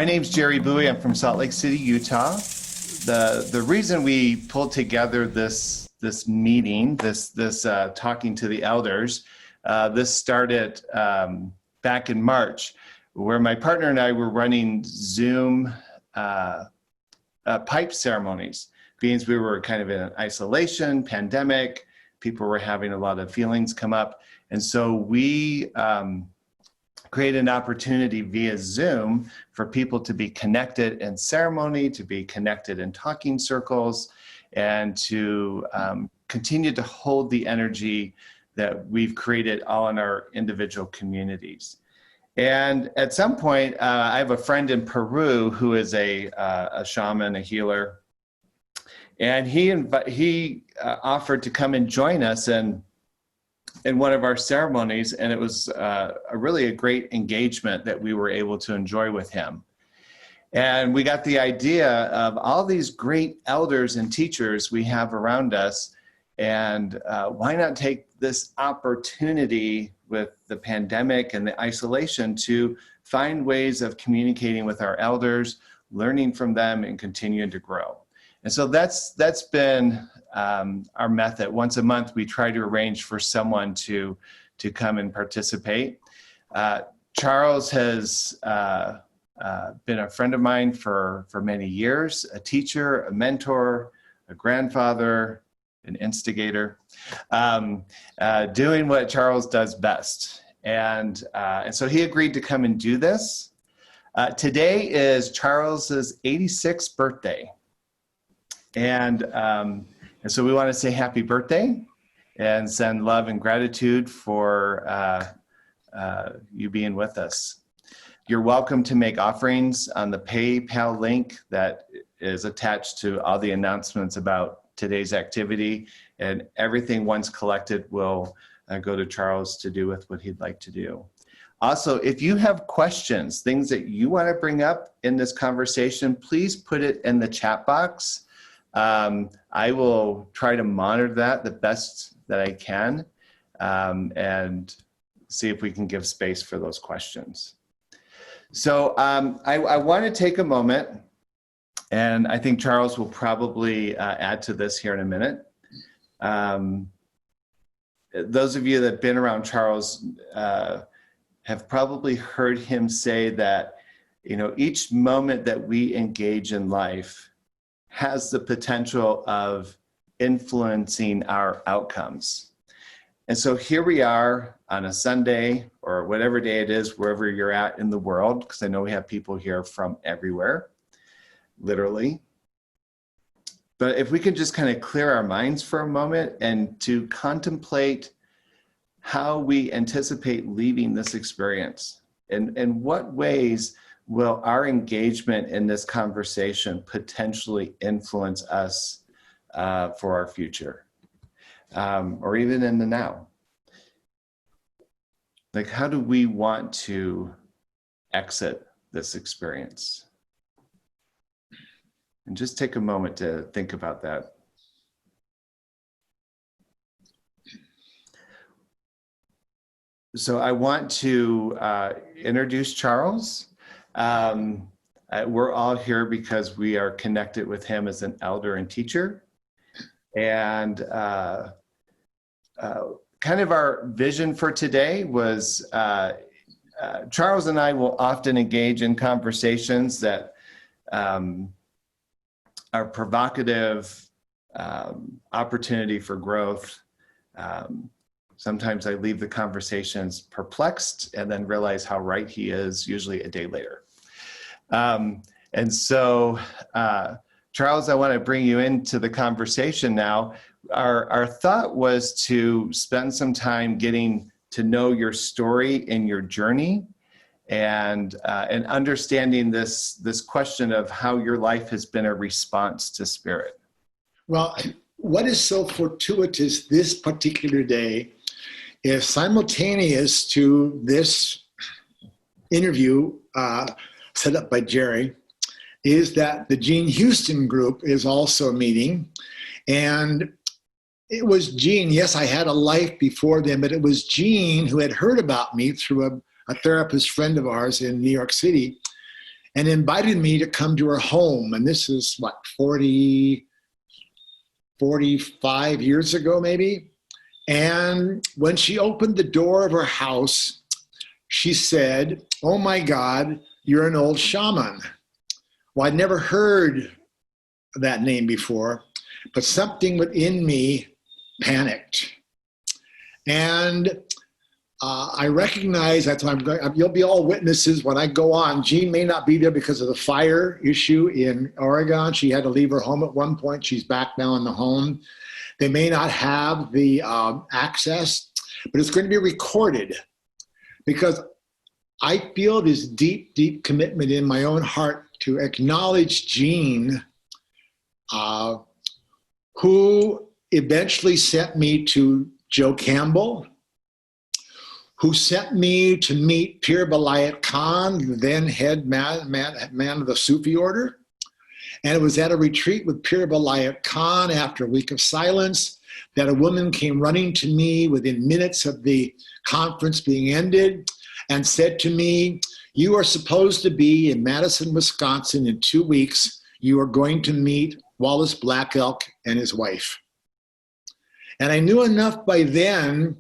My name's Jerry Bowie. I'm from Salt Lake City, Utah. The reason we pulled together this meeting, this talking to the elders, this started back in March, where my partner and I were running Zoom pipe ceremonies. Means we were kind of in an isolation, pandemic. People were having a lot of feelings come up, and so we create an opportunity via Zoom for people to be connected in ceremony, to be connected in talking circles, and to continue to hold the energy that we've created all in our individual communities. And at some point, I have a friend in Peru who is a shaman, a healer, and he offered to come and join us in one of our ceremonies, and it was really a great engagement that we were able to enjoy with him. And we got the idea of all these great elders and teachers we have around us, and why not take this opportunity with the pandemic and the isolation to find ways of communicating with our elders, learning from them, and continuing to grow. And so that's been our method. Once a month, we try to arrange for someone to come and participate. Charles has been a friend of mine for many years, a teacher, a mentor, a grandfather, an instigator, doing what Charles does best. And so he agreed to come and do this. Today is Charles's 86th birthday. And so we want to say happy birthday and send love and gratitude for you being with us. You're welcome to make offerings on the PayPal link that is attached to all the announcements about today's activity, and everything once collected will go to Charles to do with what he'd like to do. Also, if you have questions, things that you want to bring up in this conversation, please put it in the chat box. I will try to monitor that the best that I can and see if we can give space for those questions. So I want to take a moment, and I think Charles will probably add to this here in a minute. Those of you that have been around Charles have probably heard him say that, you know, each moment that we engage in life has the potential of influencing our outcomes. And so here we are on a Sunday or whatever day it is, wherever you're at in the world, because I know we have people here from everywhere, literally. But if we could just kind of clear our minds for a moment and to contemplate how we anticipate leaving this experience, and what ways will our engagement in this conversation potentially influence us for our future, or even in the now? Like, how do we want to exit this experience? And just take a moment to think about that. So I want to introduce Charles. We're all here because we are connected with him as an elder and teacher. And kind of our vision for today was Charles and I will often engage in conversations that are provocative, opportunity for growth. Sometimes I leave the conversations perplexed and then realize how right he is, usually a day later. And so, Charles, I want to bring you into the conversation now. Our thought was to spend some time getting to know your story and your journey, and understanding this question of how your life has been a response to spirit. Well, what is so fortuitous this particular day is simultaneous to this interview set up by Jerry, is that the Gene Houston group is also meeting. And it was Gene, yes, I had a life before them, but it was Gene who had heard about me through a therapist friend of ours in New York City. and invited me to come to her home. And this is what, 45 years ago, maybe. And when she opened the door of her house, she said, "Oh my God, you're an old shaman." Well, I'd never heard that name before, but something within me panicked. And I recognize that's why you'll be all witnesses when I go on. Jean may not be there because of the fire issue in Oregon. She had to leave her home at one point. She's back now in the home. They may not have the access, but it's going to be recorded because I feel this deep, deep commitment in my own heart to acknowledge Jean, who eventually sent me to Joe Campbell, who sent me to meet Pir Vilayat Khan, the then head man of the Sufi order. And it was at a retreat with Pir Vilayat Khan after a week of silence that a woman came running to me within minutes of the conference being ended and said to me, "You are supposed to be in Madison, Wisconsin in 2 weeks. You are going to meet Wallace Black Elk and his wife." And I knew enough by then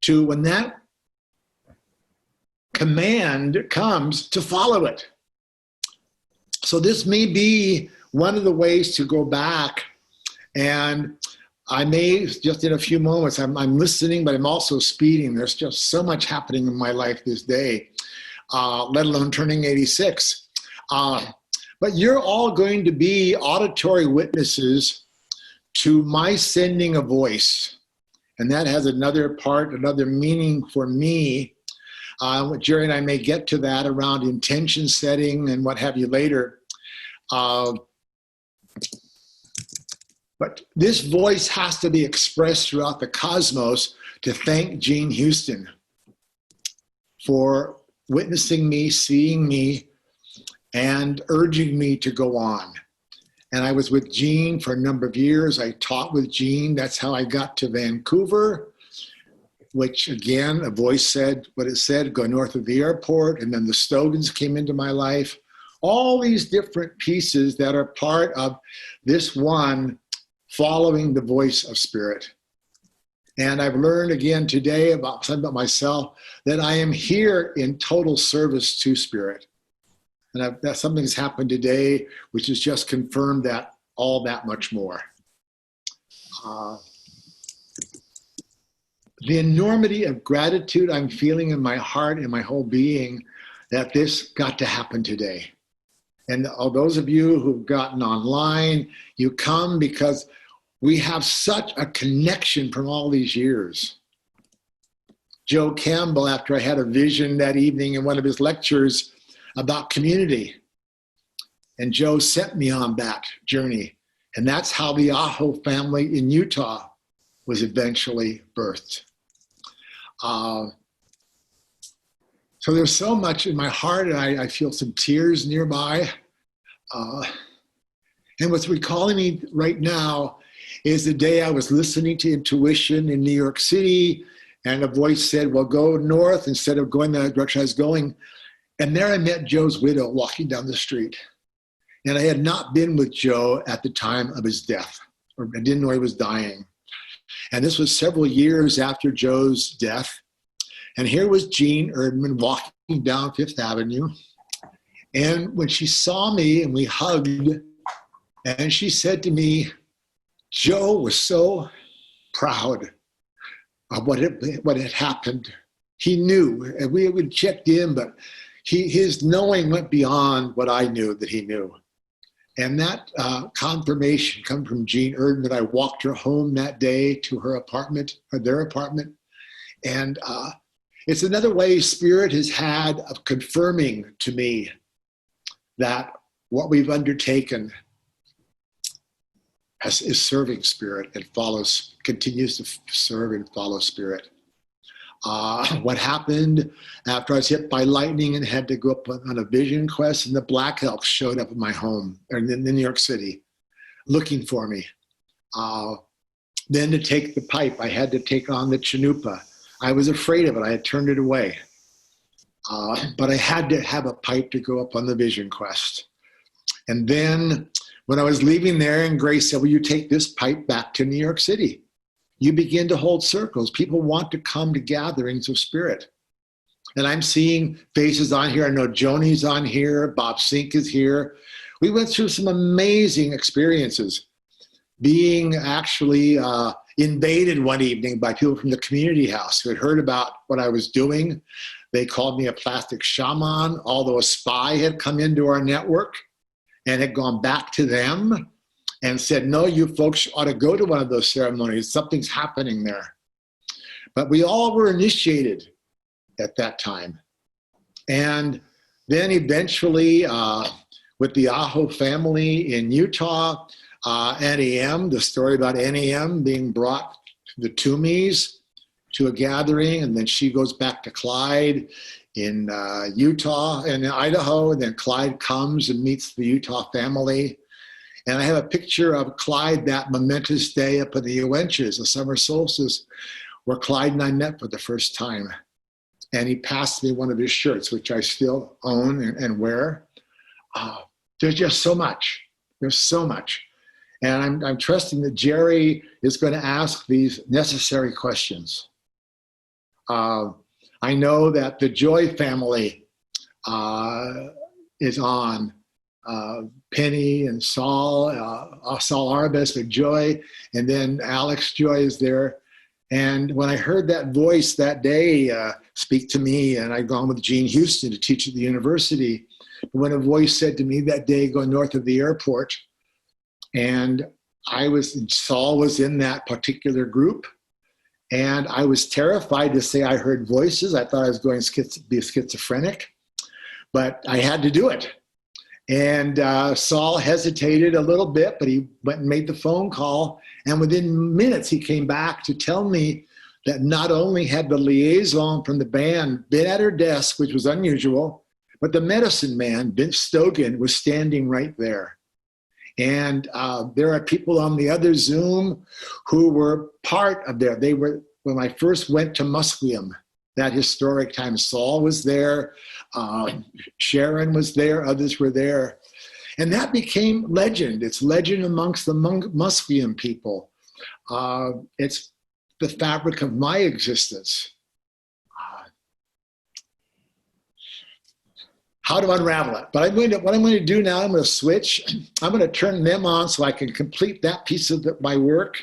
to, when that command comes, to follow it. So this may be one of the ways to go back. And I may, just in a few moments, I'm listening, but I'm also speeding. There's just so much happening in my life this day, let alone turning 86. But you're all going to be auditory witnesses to my sending a voice. And that has another part, another meaning for me. Jerry and I may get to that around intention setting and what have you later. But this voice has to be expressed throughout the cosmos to thank Jean Houston for witnessing me, seeing me, and urging me to go on. And I was with Jean for a number of years. I taught with Jean. That's how I got to Vancouver, which again, a voice said what it said, go north of the airport. And then the Stogans came into my life. All these different pieces that are part of this one following the voice of Spirit. And I've learned again today about something about myself, that I am here in total service to Spirit. And that something's happened today, which has just confirmed that all that much more. The enormity of gratitude I'm feeling in my heart and my whole being that this got to happen today. And all those of you who've gotten online, you come because we have such a connection from all these years. Joe Campbell, after I had a vision that evening in one of his lectures about community, and Joe sent me on that journey. And that's how the Aho family in Utah was eventually birthed. So there's so much in my heart, and I feel some tears nearby. And what's recalling me right now is the day I was listening to intuition in New York City, and a voice said, well, go north instead of going the direction I was going. And there I met Joe's widow walking down the street. And I had not been with Joe at the time of his death, or I didn't know he was dying. And this was several years after Joe's death. And here was Jean Erdman walking down Fifth Avenue. And when she saw me and we hugged, and she said to me, Joe was so proud of what had happened. He knew, and we had checked in, but his knowing went beyond what I knew that he knew. And that confirmation come from Jean Erdman. I walked her home that day to her apartment, or their apartment. And it's another way Spirit has had of confirming to me that what we've undertaken is serving Spirit and continues to serve and follow Spirit. What happened after I was hit by lightning and had to go up on a vision quest, and the Black Elk showed up at my home in New York City looking for me. Then to take the pipe, I had to take on the Chanupa. I was afraid of it. I had turned it away. but I had to have a pipe to go up on the Vision Quest. And then when I was leaving there, and Grace said, will you take this pipe back to New York City? You begin to hold circles. People want to come to gatherings of spirit. And I'm seeing faces on here. I know Joni's on here. Bob Sink is here. We went through some amazing experiences, being actually invaded one evening by people from the community house who had heard about what I was doing. They called me a plastic shaman, although a spy had come into our network and had gone back to them and said, no, you folks ought to go to one of those ceremonies. Something's happening there. But we all were initiated at that time. And then eventually, with the Aho family in Utah, NEM, the story about NEM being brought to the Toomeys to a gathering, and then she goes back to Clyde in Utah and in Idaho, and then Clyde comes and meets the Utah family. And I have a picture of Clyde that momentous day up in the Uintas, the summer solstice, where Clyde and I met for the first time. And he passed me one of his shirts, which I still own and wear. There's just so much. There's so much. And I'm trusting that Jerry is going to ask these necessary questions. I know that the Joy family is on. Penny and Saul Arbus with Joy, and then Alex Joy is there. And when I heard that voice that day speak to me, and I'd gone with Gene Houston to teach at the university, when a voice said to me that day, go north of the airport, and Saul was in that particular group, and I was terrified to say I heard voices. I thought I was going to be schizophrenic, but I had to do it. And Saul hesitated a little bit, but he went and made the phone call. And within minutes, he came back to tell me that not only had the liaison from the band been at her desk, which was unusual, but the medicine man, Vince Stogan, was standing right there. And there are people on the other Zoom who were part of there. They were, when I first went to Musqueam, that historic time, Saul was there, Sharon was there, others were there. And that became legend. It's legend amongst the Musqueam people. It's the fabric of my existence. How to unravel it. But what I'm going to do now, I'm going to switch. I'm going to turn them on so I can complete that piece of my work.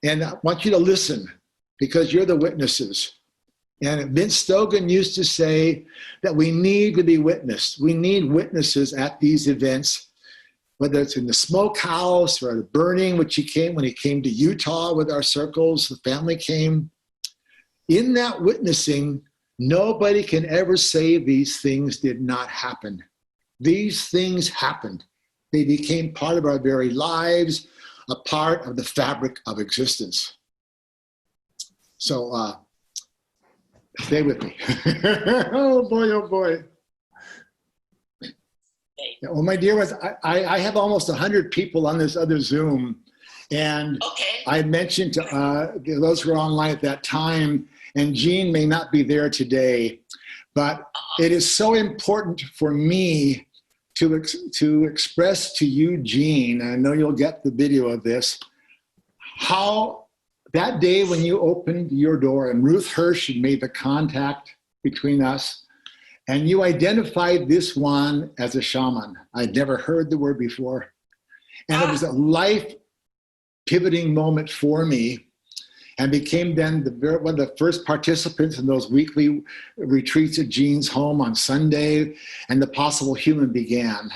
And I want you to listen, because you're the witnesses. And Vince Stogan used to say that we need to be witnessed. We need witnesses at these events, whether it's in the smokehouse or at a burning, which he came when he came to Utah with our circles, the family came. In that witnessing, nobody can ever say these things did not happen. These things happened. They became part of our very lives, a part of the fabric of existence. So, stay with me. Oh boy, oh boy. Yeah, well, my dear ones, I have almost 100 people on this other Zoom. And I mentioned to those who were online at that time, and Gene may not be there today, but it is so important for me to express to you, Gene, and I know you'll get the video of this, how that day when you opened your door and Ruth Hirsch had made the contact between us, and you identified this one as a shaman. I'd never heard the word before. And it was a life pivoting moment for me, and became then one of the first participants in those weekly retreats at Gene's home on Sunday, and the Possible Human began.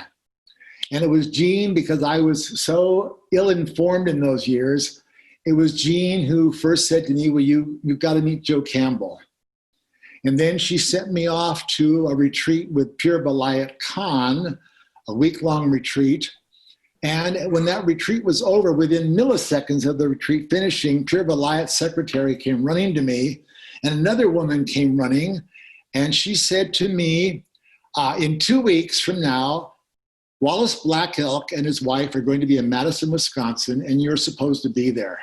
And it was Gene, because I was so ill-informed in those years, it was Gene who first said to me, well, you've got to meet Joe Campbell. And then she sent me off to a retreat with Pir Balayat Khan, a week-long retreat. And when that retreat was over, within milliseconds of the retreat finishing, Pir Balayat's secretary came running to me, and another woman came running, and she said to me, in 2 weeks from now, Wallace Black Elk and his wife are going to be in Madison, Wisconsin, and you're supposed to be there.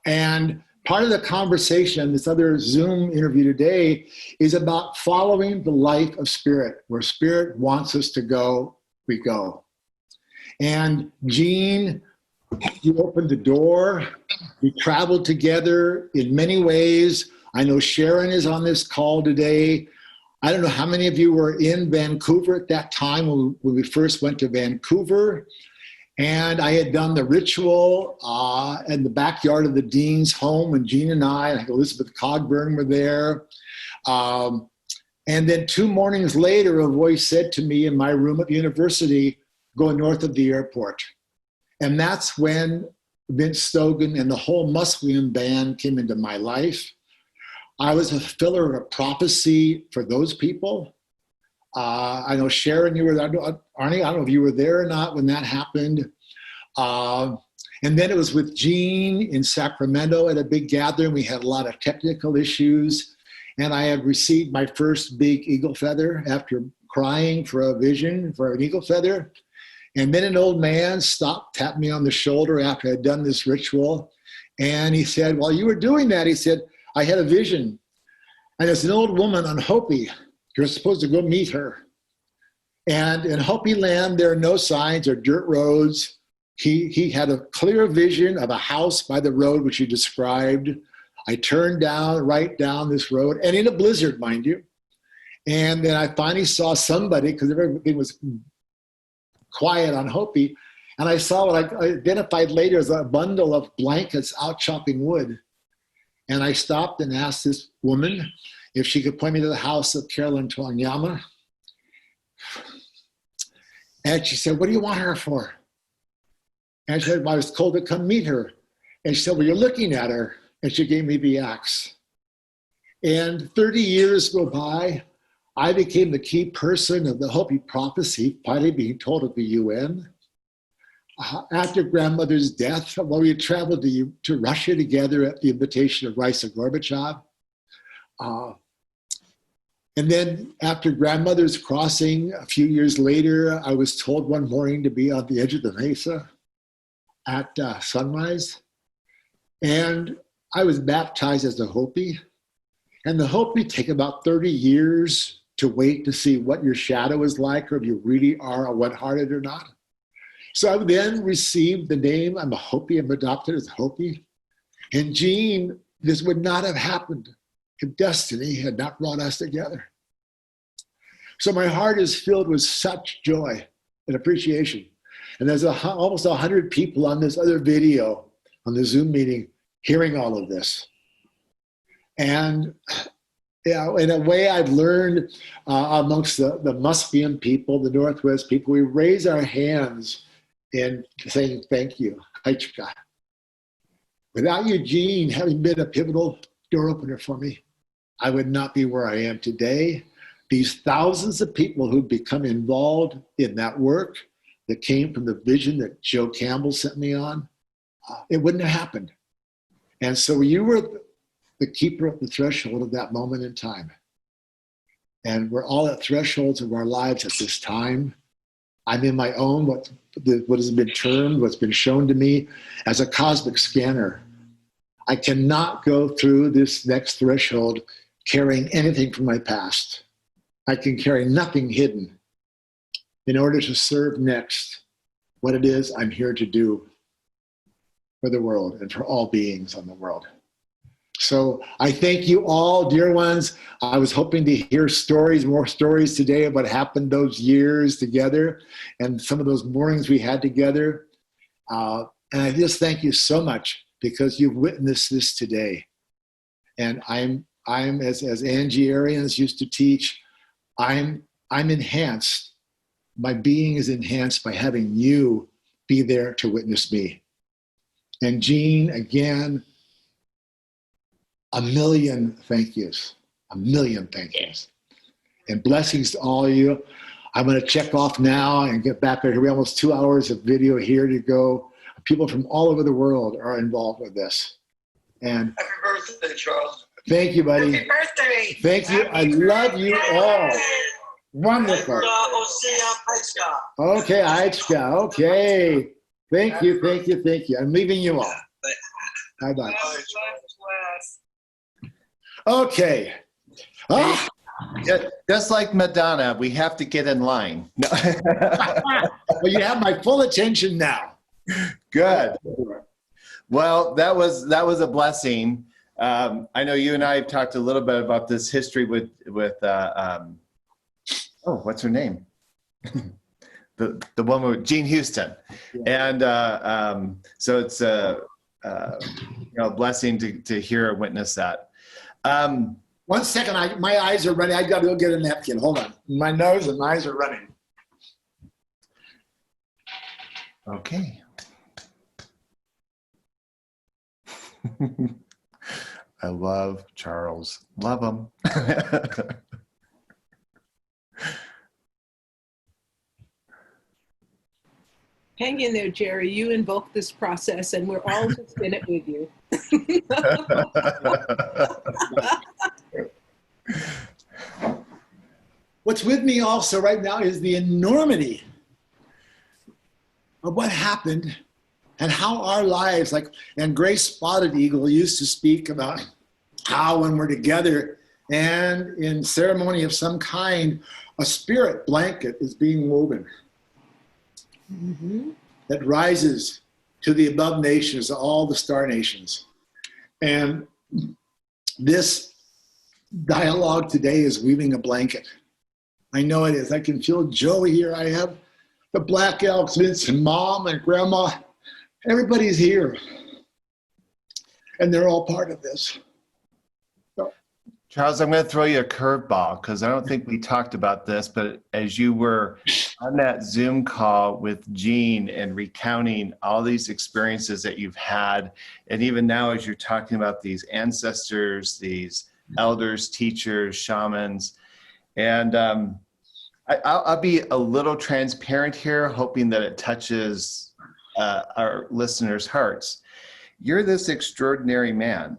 And part of the conversation, this other Zoom interview today, is about following the life of Spirit. Where Spirit wants us to go, we go. And Gene, you opened the door. We traveled together in many ways. I know Sharon is on this call today. I don't know how many of you were in Vancouver at that time when we first went to Vancouver. And I had done the ritual in the backyard of the dean's home, and Gene and I, like Elizabeth Cogburn, were there. And then 2 mornings later, a voice said to me in my room at the university, go north of the airport. And that's when Vince Stogan and the whole Musqueam band came into my life. I was a fulfiller of a prophecy for those people. I know Sharon, you were there. Arnie, I don't know if you were there or not when that happened. And then it was with Gene in Sacramento at a big gathering. We had a lot of technical issues. And I had received my first big eagle feather after crying for a vision for an eagle feather. And then an old man stopped, tapped me on the shoulder after I had done this ritual. And he said, while you were doing that, he said, I had a vision. And it's an old woman on Hopi. You're supposed to go meet her. And in Hopi land, there are no signs or dirt roads. He had a clear vision of a house by the road, which he described. I turned right down this road, and in a blizzard, mind you. And then I finally saw somebody, because everything was quiet on Hopi, and I saw what I identified later as a bundle of blankets out chopping wood. And I stopped and asked this woman if she could point me to the house of Carolyn Twanyama. And she said, what do you want her for? And she said, well, I was told to come meet her. And she said, well, you're looking at her. And she gave me the axe. And 30 years go by. I became the key person of the Hopi prophecy, finally being told at the UN. After grandmother's death, while we had traveled to Russia together at the invitation of Raisa Gorbachev. And then after grandmother's crossing, a few years later, I was told one morning to be on the edge of the mesa at sunrise. And I was baptized as a Hopi. And the Hopi take about 30 years to wait to see what your shadow is like, or if you really are a one-hearted or not. So I then received the name. I'm a Hopi. I'm adopted as a Hopi. And Gene, this would not have happened if destiny had not brought us together. So my heart is filled with such joy and appreciation. And there's almost 100 people on this other video, on the Zoom meeting, hearing all of this. And in a way I've learned amongst the Musqueam people, the Northwest people, we raise our hands in saying thank you, Haichka. Without you, Gene, having been a pivotal door opener for me, I would not be where I am today. These thousands of people who've become involved in that work that came from the vision that Joe Campbell sent me on, it wouldn't have happened. And so you were the keeper of the threshold of that moment in time. And we're all at thresholds of our lives at this time. I'm in my own, what has been termed, what's been shown to me as a cosmic scanner. I cannot go through this next threshold carrying anything from my past. I can carry nothing hidden in order to serve next what it is I'm here to do for the world and for all beings on the world. So I thank you all, dear ones. I was hoping to hear stories, more stories today of what happened those years together and some of those mornings we had together. And I just thank you so much because you've witnessed this today. And I'm as Angie Arians used to teach, I'm enhanced. My being is enhanced by having you be there to witness me. And Gene, again, a million thank yous, a million thank yous. And blessings to all of you. I'm gonna check off now and get back there. We're almost 2 hours of video here to go. People from all over the world are involved with this. And happy birthday, Charles. Thank you, buddy. Happy birthday. Thank you. I love you all. Wonderful. Okay, Aichka. Okay. Thank you, thank you, thank you. I'm leaving you all. Bye-bye. Okay. Ah, Just like Madonna, we have to get in line. No. well, you have my full attention now. Good. Well, that was a blessing. I know you and I have talked a little bit about this history with what's her name? the woman with Jean Houston, and so it's a blessing to hear and witness that. 1 second, my eyes are running. I got to go get a napkin. Hold on. My nose and eyes are running. Okay. I love Charles. Love him. Hang in there, Jerry. You invoked this process, and we're all just in it with you. What's with me also right now is the enormity of what happened and how our lives, and Grace Spotted Eagle used to speak about how when we're together and in ceremony of some kind, a spirit blanket is being woven that rises to the above nations, all the star nations. And this dialogue today is weaving a blanket. I know it is. I can feel Joey here. I have the Black Elks, Vince and Mom and Grandma. Everybody's here. And they're all part of this. So. Charles, I'm going to throw you a curveball because I don't think we talked about this, but as you were on that Zoom call with Jean and recounting all these experiences that you've had, and even now as you're talking about these ancestors, these elders, teachers, shamans, and I'll be a little transparent here, hoping that it touches our listeners' hearts. You're this extraordinary man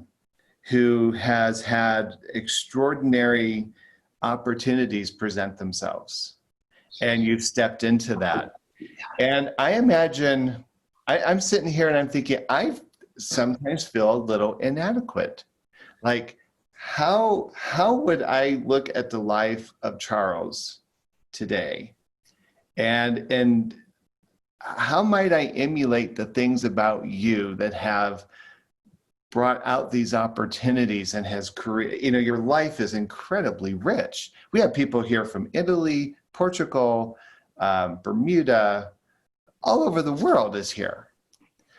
who has had extraordinary opportunities present themselves, and you've stepped into that. And I imagine, I'm sitting here and I'm thinking, I sometimes feel a little inadequate. Like, how would I look at the life of Charles today, and how might I emulate the things about you that have brought out these opportunities and has created, your life is incredibly rich. We have people here from Italy, Portugal, Bermuda, all over the world is here.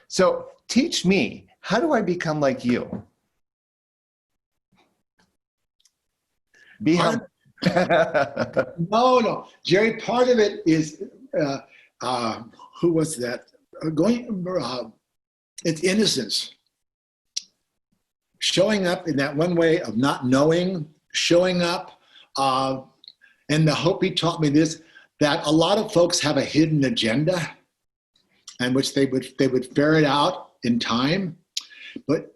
So teach me, how do I become like you? Be humble. No, Jerry, part of it is, who was that? It's innocence. Showing up in that one way of not knowing, showing up, and the Hopi taught me this, that a lot of folks have a hidden agenda, and which they would ferret out in time. But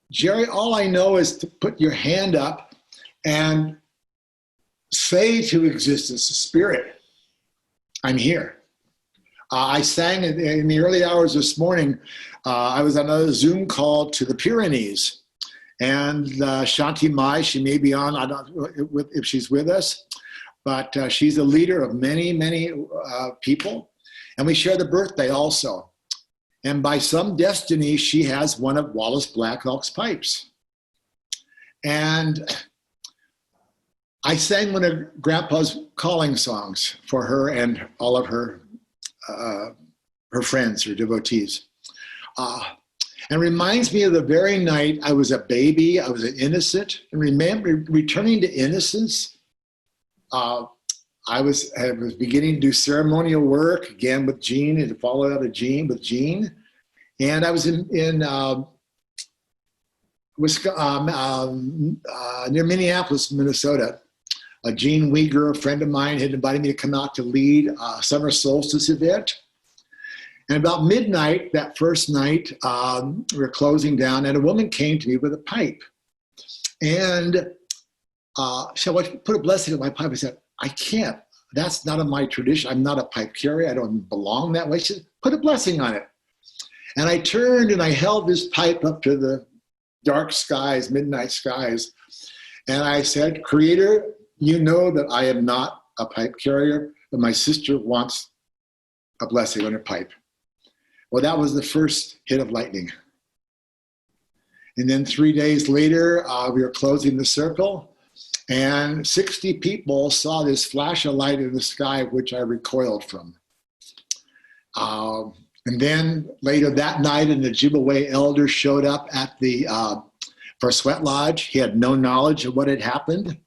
Jerry, all I know is to put your hand up and say to existence, Spirit, I'm here. I sang in the early hours this morning. I was on a Zoom call to the Pyrenees, and Shanti Mai, she may be on, I don't know if she's with us, but she's a leader of many, many people, and we share the birthday also. And by some destiny, she has one of Wallace Black Elk's pipes. And I sang one of Grandpa's calling songs for her and all of her friends, her devotees. And reminds me of the very night I was a baby, I was an innocent, and remember returning to innocence. I was beginning to do ceremonial work again with Jean, and to follow out of Jean with Jean. And I was in Wisconsin, near Minneapolis, Minnesota. Gene Uyghur, a friend of mine, had invited me to come out to lead a summer solstice event. And about midnight, that first night, we were closing down, and a woman came to me with a pipe. And she said, well, put a blessing on my pipe. I said, I can't. That's not in my tradition. I'm not a pipe carrier. I don't belong that way. She said, put a blessing on it. And I turned and I held this pipe up to the dark skies, midnight skies. And I said, Creator, you know that I am not a pipe carrier, but my sister wants a blessing on her pipe. Well, that was the first hit of lightning. And then 3 days later, we were closing the circle, and 60 people saw this flash of light in the sky, which I recoiled from. And then later that night, an Ojibwe elder showed up at the for Sweat Lodge. He had no knowledge of what had happened.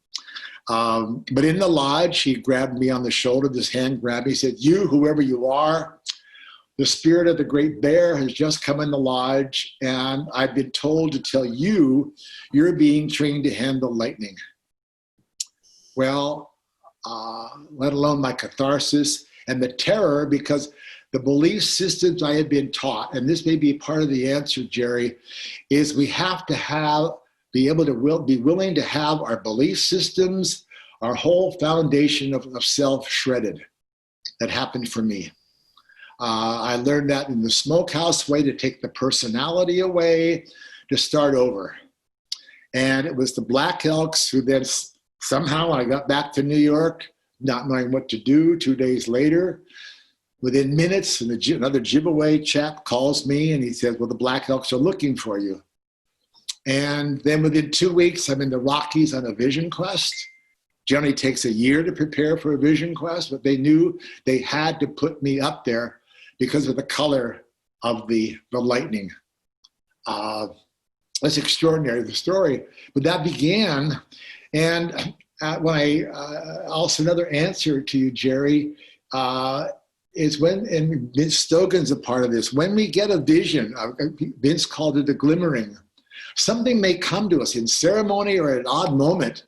But in the lodge, he grabbed me on the shoulder, this hand grabbed me. He said, you, whoever you are, the spirit of the Great Bear has just come in the lodge, and I've been told to tell you, you're being trained to handle lightning. Well, let alone my catharsis and the terror, because the belief systems I had been taught, and this may be part of the answer, Jerry, is we have to be willing to have our belief systems, our whole foundation of self shredded. That happened for me. I learned that in the Smokehouse way, to take the personality away, to start over. And it was the Black Elks who then somehow I got back to New York, not knowing what to do. 2 days later, within minutes, another Ojibwe chap calls me and he says, well, the Black Elks are looking for you. And then within 2 weeks, I'm in the Rockies on a vision quest. Generally takes a year to prepare for a vision quest, but they knew they had to put me up there because of the color of the lightning. That's extraordinary, the story. But that began, and when also another answer to you, Jerry, is when, and Vince Stogan's a part of this, when we get a vision, Vince called it a glimmering, something may come to us in ceremony or at an odd moment,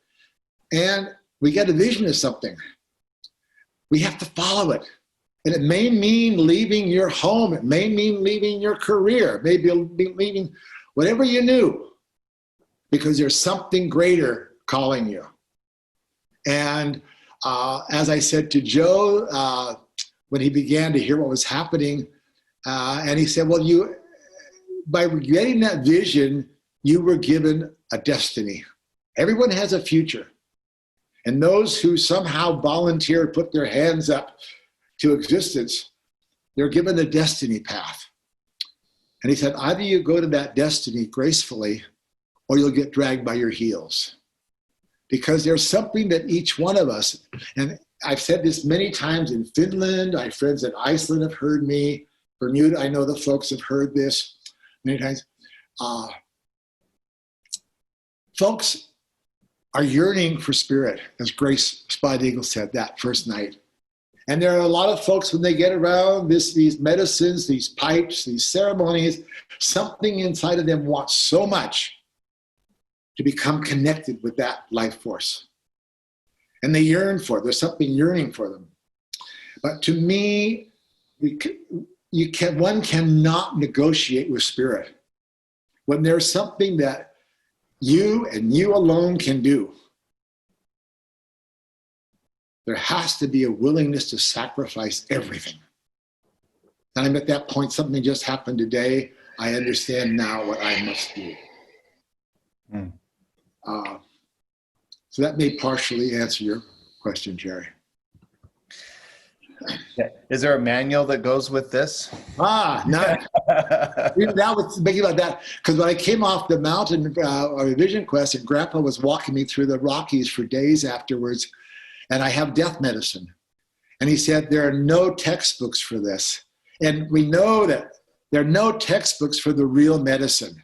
and we get a vision of something. We have to follow it. And it may mean leaving your home. It may mean leaving your career. It may be leaving whatever you knew, because there's something greater calling you. And as I said to Joe, when he began to hear what was happening, and he said, well, by getting that vision, you were given a destiny. Everyone has a future. And those who somehow volunteer, put their hands up to existence, they're given a destiny path. And he said, either you go to that destiny gracefully, or you'll get dragged by your heels. Because there's something that each one of us, and I've said this many times in Finland, I have friends in Iceland have heard me, Bermuda, I know the folks have heard this many times. Folks are yearning for spirit, as Grace Spotted Eagle said that first night. And there are a lot of folks, when they get around these medicines, these pipes, these ceremonies, something inside of them wants so much to become connected with that life force. And they yearn for it. There's something yearning for them. But to me, one cannot negotiate with spirit. When there's something that you and you alone can do, there has to be a willingness to sacrifice everything. And I'm at that point, something just happened today. I understand now what I must do. So that may partially answer your question, Jerry. Is there a manual that goes with this? No. Now was thinking about that, because when I came off the mountain on a vision quest, and Grandpa was walking me through the Rockies for days afterwards, and I have death medicine. And he said, there are no textbooks for this. And we know that there are no textbooks for the real medicine.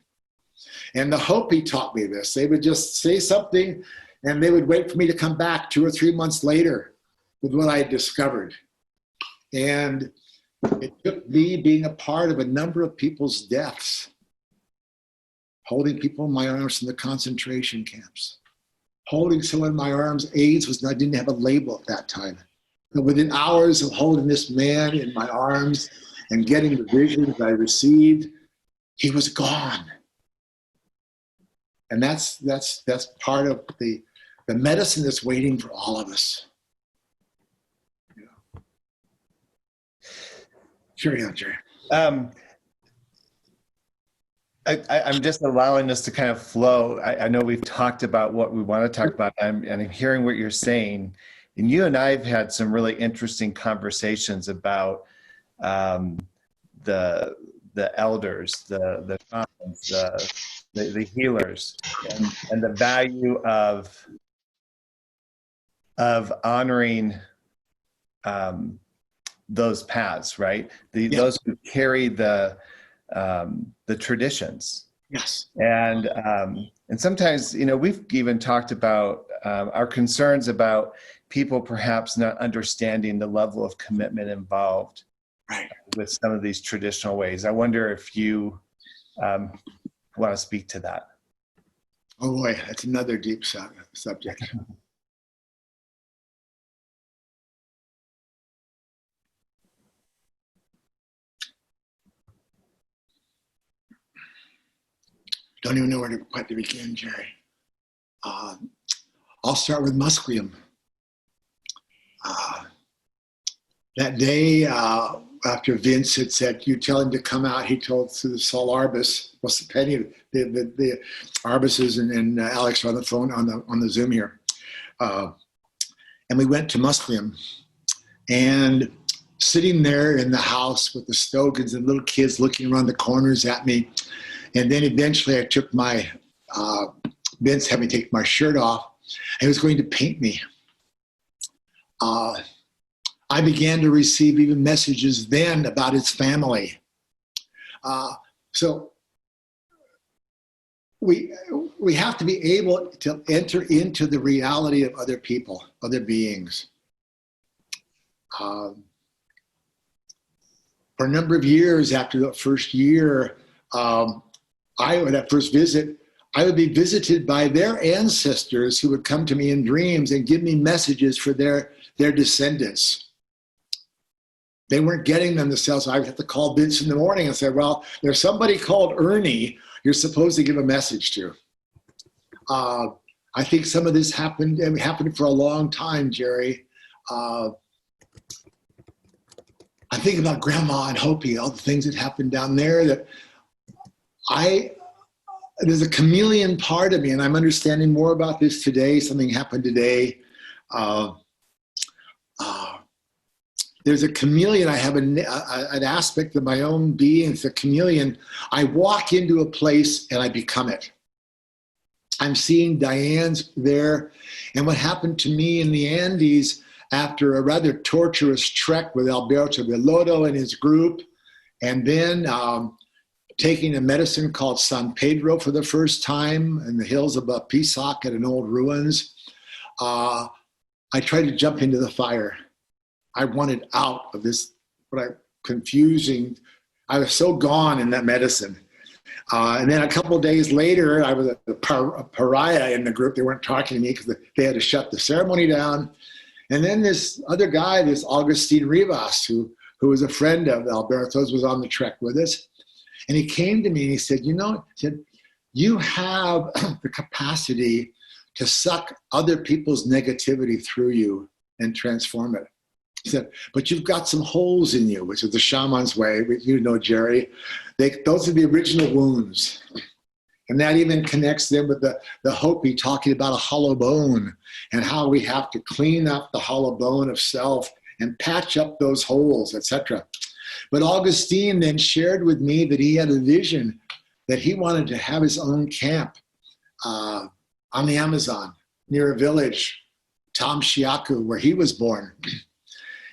And the Hopi taught me this. They would just say something, and they would wait for me to come back 2 or 3 months later with what I had discovered. And it took me being a part of a number of people's deaths, holding people in my arms from the concentration camps, holding someone in my arms. AIDS I didn't have a label at that time. And within hours of holding this man in my arms and getting the visions I received, he was gone. And that's part of the medicine that's waiting for all of us. Sure, yeah, Jerry. I'm just allowing us to kind of flow. I know we've talked about what we want to talk about, and I'm hearing what you're saying. And you and I have had some really interesting conversations about the elders, the shamans, the healers, and the value of honoring those paths, right? Those who carry the traditions. Yes. And sometimes, we've even talked about our concerns about people perhaps not understanding the level of commitment involved with some of these traditional ways. I wonder if you want to speak to that. Oh boy, that's another deep subject. Don't even know where to quite to begin, Jerry. I'll start with Musqueam. That day after Vince had said, "You tell him to come out," he told to Saul Arbus, well, Penny, the Arbuses and Alex are on the phone on the Zoom here, and we went to Musqueam, and sitting there in the house with the Stogans and little kids looking around the corners at me. And then eventually I took my, Vince had me take my shirt off. He was going to paint me. I began to receive even messages then about his family. So we have to be able to enter into the reality of other people, other beings. For a number of years after the first year, when I first visit, I would be visited by their ancestors who would come to me in dreams and give me messages for their descendants. They weren't getting them themselves. So I would have to call Vince in the morning and say, "Well, there's somebody called Ernie you're supposed to give a message to." I think some of this happened, and happened for a long time, Jerry. I think about Grandma and Hopi, all the things that happened down there that there's a chameleon part of me, and I'm understanding more about this today. Something happened today. There's a chameleon. I have an aspect of my own being. It's a chameleon. I walk into a place and I become it. I'm seeing Diane's there. And what happened to me in the Andes after a rather torturous trek with Alberto Villoldo and his group, and then taking a medicine called San Pedro for the first time in the hills above Pisac at an old ruins, I tried to jump into the fire. I wanted out of this, confusing. I was so gone in that medicine. And then a couple of days later, I was a pariah in the group. They weren't talking to me because they had to shut the ceremony down. And then this other guy, this Augustine Rivas, who was a friend of Alberto's, was on the trek with us. And he came to me and he said, "You have the capacity to suck other people's negativity through you and transform it." He said, "But you've got some holes in you," which is the shaman's way. Jerry. Those are the original wounds. And that even connects them with the Hopi talking about a hollow bone and how we have to clean up the hollow bone of self and patch up those holes, etc. But Augustine then shared with me that he had a vision that he wanted to have his own camp on the Amazon near a village, Tamshiaku, where he was born.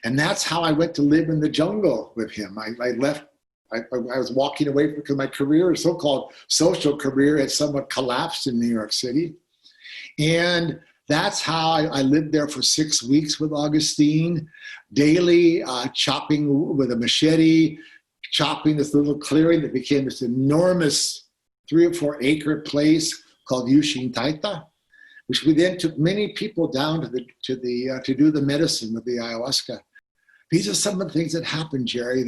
And that's how I went to live in the jungle with him. I left. I was walking away because my career, so-called social career, had somewhat collapsed in New York City. And that's how I lived there for 6 weeks with Augustine, daily chopping with a machete, chopping this little clearing that became this enormous 3 or 4 acre place called Yushin Taita, which we then took many people down to do the medicine with the ayahuasca. These are some of the things that happened, Jerry,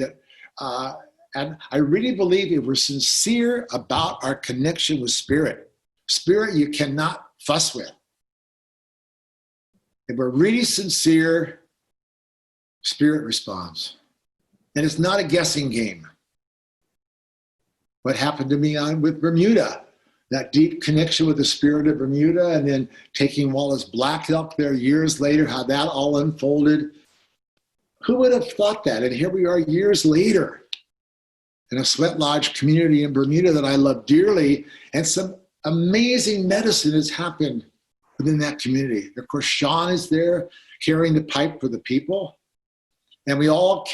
and I really believe if we're sincere about our connection with spirit you cannot fuss with. If we're really sincere, spirit responds. And it's not a guessing game. what happened to me with Bermuda, that deep connection with the spirit of Bermuda, and then taking Wallace Black up there years later, how that all unfolded. Who would have thought that? And here we are years later in a sweat lodge community in Bermuda that I love dearly, and some amazing medicine has happened within that community. Of course, Sean is there carrying the pipe for the people. And we all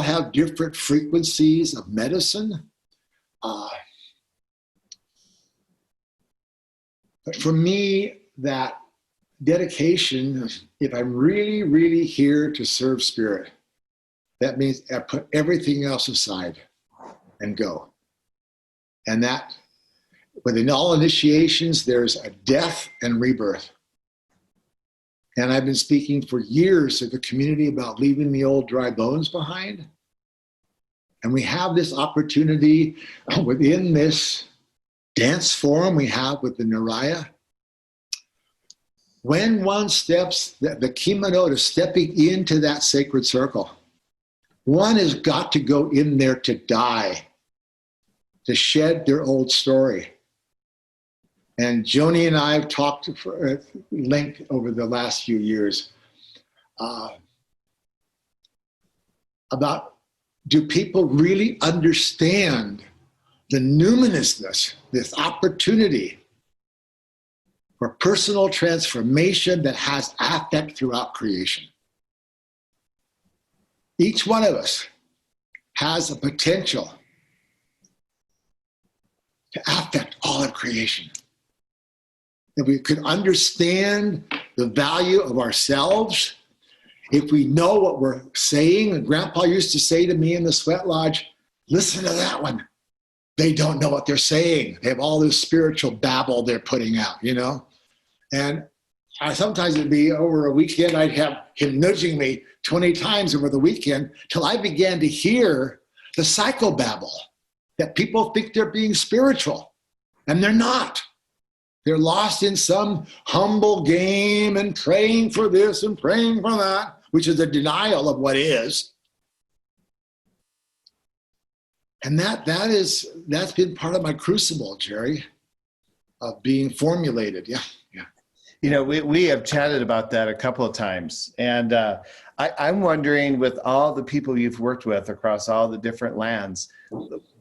have different frequencies of medicine. But for me, that dedication, if I'm really, really here to serve spirit, that means I put everything else aside and go. And that, within all initiations, there's a death and rebirth. And I've been speaking for years to the community about leaving the old dry bones behind. And we have this opportunity within this dance forum we have with the Naraya. When one steps, the kimono is stepping into that sacred circle, one has got to go in there to die, to shed their old story. And Joni and I have talked for length over the last few years about, do people really understand the numinousness, this opportunity for personal transformation that has affect throughout creation? Each one of us has a potential to affect all of creation. If we could understand the value of ourselves, if we know what we're saying, and Grandpa used to say to me in the sweat lodge, listen to that one. They don't know what they're saying. They have all this spiritual babble they're putting out, you know? And sometimes it'd be over a weekend, I'd have him nudging me 20 times over the weekend till I began to hear the psychobabble that people think they're being spiritual, and they're not. They're lost in some humble game and praying for this and praying for that, which is a denial of what is. And that's been part of my crucible, Jerry, of being formulated. Yeah. You know, we have chatted about that a couple of times. And I'm wondering, with all the people you've worked with across all the different lands,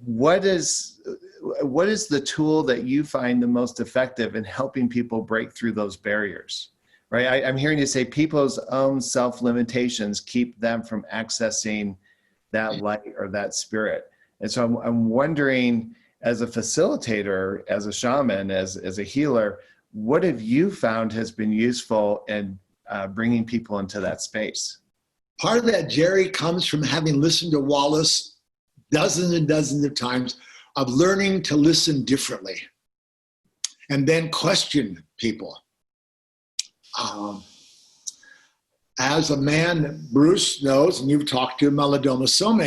what is the tool that you find the most effective in helping people break through those barriers, right? I'm hearing you say people's own self-limitations keep them from accessing that light or that spirit. And so I'm wondering, as a facilitator, as a shaman, as a healer, what have you found has been useful in bringing people into that space? Part of that, Jerry, comes from having listened to Wallace dozens and dozens of times, of learning to listen differently and then question people. As a man that Bruce knows, and you've talked to Malidoma Some,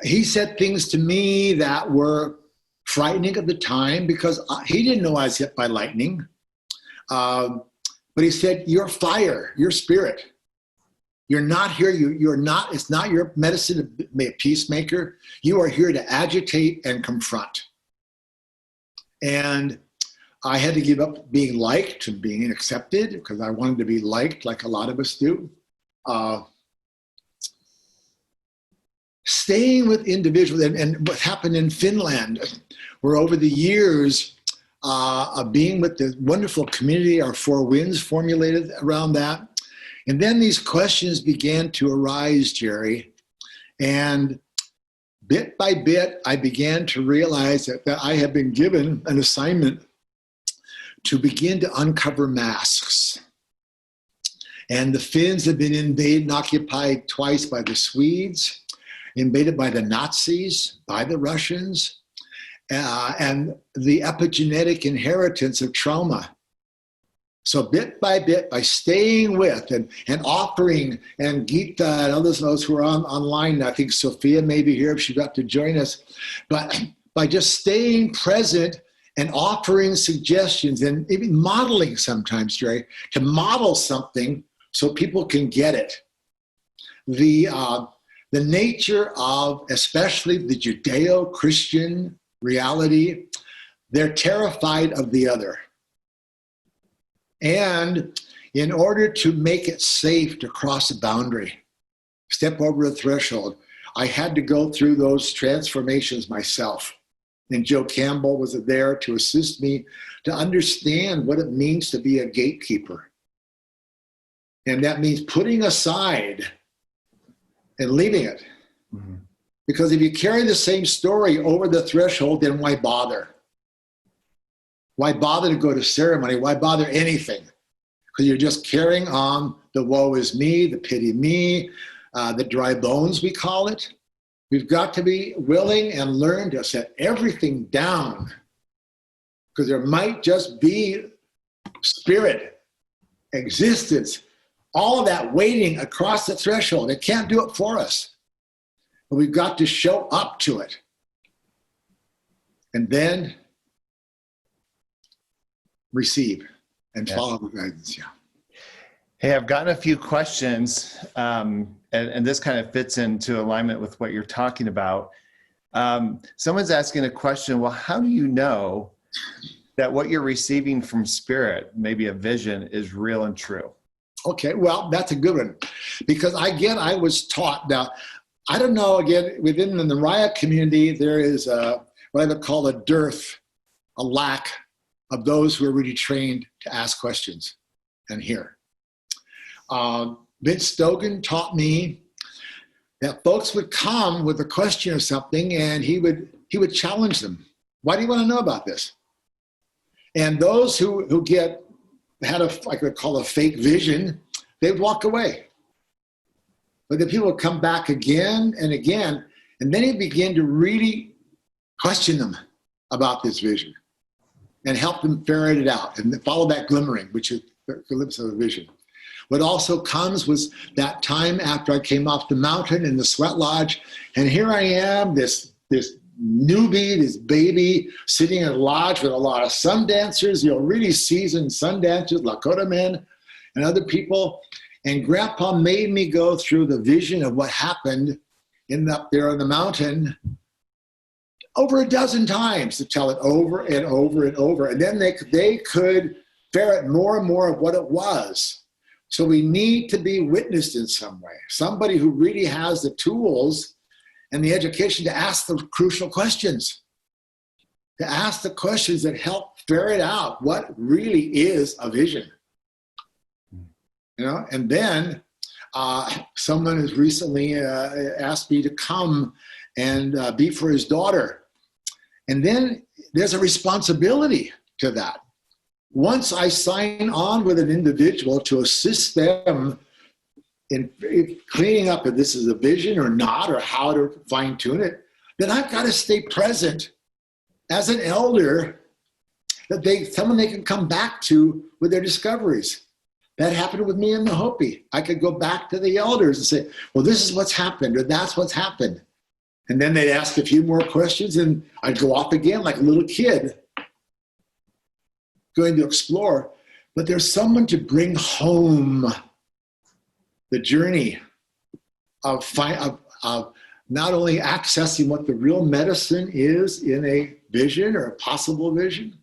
he said things to me that were frightening at the time because he didn't know I was hit by lightning. But he said, "You're fire, you're spirit. You're not here, you're not, it's not your medicine to be a peacemaker. You are here to agitate and confront." And I had to give up being liked and being accepted because I wanted to be liked like a lot of us do. Staying with individuals, and what happened in Finland, where over the years of being with the wonderful community, our Four Winds formulated around that. And then these questions began to arise, Jerry. And bit by bit, I began to realize that I had been given an assignment to begin to uncover masks. And the Finns had been invaded and occupied twice by the Swedes, invaded by the Nazis, by the Russians, and the epigenetic inheritance of trauma. So bit by bit, by staying with and offering, and Gita and others of those who are online, I think Sophia may be here if she got to join us, but by just staying present and offering suggestions and even modeling sometimes, Jerry, to model something so people can get it. the nature of especially the Judeo-Christian reality, they're terrified of the other. And in order to make it safe to cross a boundary, step over a threshold, I had to go through those transformations myself. And Joe Campbell was there to assist me to understand what it means to be a gatekeeper. And that means putting aside and leaving it. Mm-hmm. Because if you carry the same story over the threshold, then why bother? Why bother to go to ceremony? Why bother anything? Because you're just carrying on the woe is me, the pity me, the dry bones, we call it. We've got to be willing and learn to set everything down, because there might just be spirit, existence, all of that waiting across the threshold. It can't do it for us. But we've got to show up to it. And then receive and follow the guidance. Yeah. Hey, I've gotten a few questions, and this kind of fits into alignment with what you're talking about. Someone's asking a question, well, how do you know that what you're receiving from spirit, maybe a vision, is real and true? Okay, well, that's a good one. Because again, I was taught, now, I don't know, again, within the Naraya community, there is what I would call a dearth, a lack of those who are really trained to ask questions and hear. Vince Stogan taught me that folks would come with a question or something, and he would challenge them. Why do you want to know about this? And those who had like I call a fake vision, they'd walk away. But the people would come back again and again, and then he'd begin to really question them about this vision and help them ferret it out and follow that glimmering, which is the glimpse of a vision. What also comes was that time after I came off the mountain in the sweat lodge, and here I am, this newbie, this baby, sitting in a lodge with a lot of sun dancers, really seasoned sun dancers, Lakota men and other people. And Grandpa made me go through the vision of what happened up there on the mountain over a dozen times, to tell it over and over and over. And then they could ferret more and more of what it was. So we need to be witnessed in some way. Somebody who really has the tools and the education to ask the crucial questions, to ask the questions that help ferret out what really is a vision. And then someone has recently asked me to come and be for his daughter. And then there's a responsibility to that. Once I sign on with an individual to assist them in cleaning up if this is a vision or not, or how to fine tune it, then I've got to stay present as an elder, that someone they can come back to with their discoveries. That happened with me in the Hopi. I could go back to the elders and say, well, this is what's happened, or that's what's happened. And then they'd ask a few more questions, and I'd go off again like a little kid going to explore. But there's someone to bring home the journey of not only accessing what the real medicine is in a vision or a possible vision,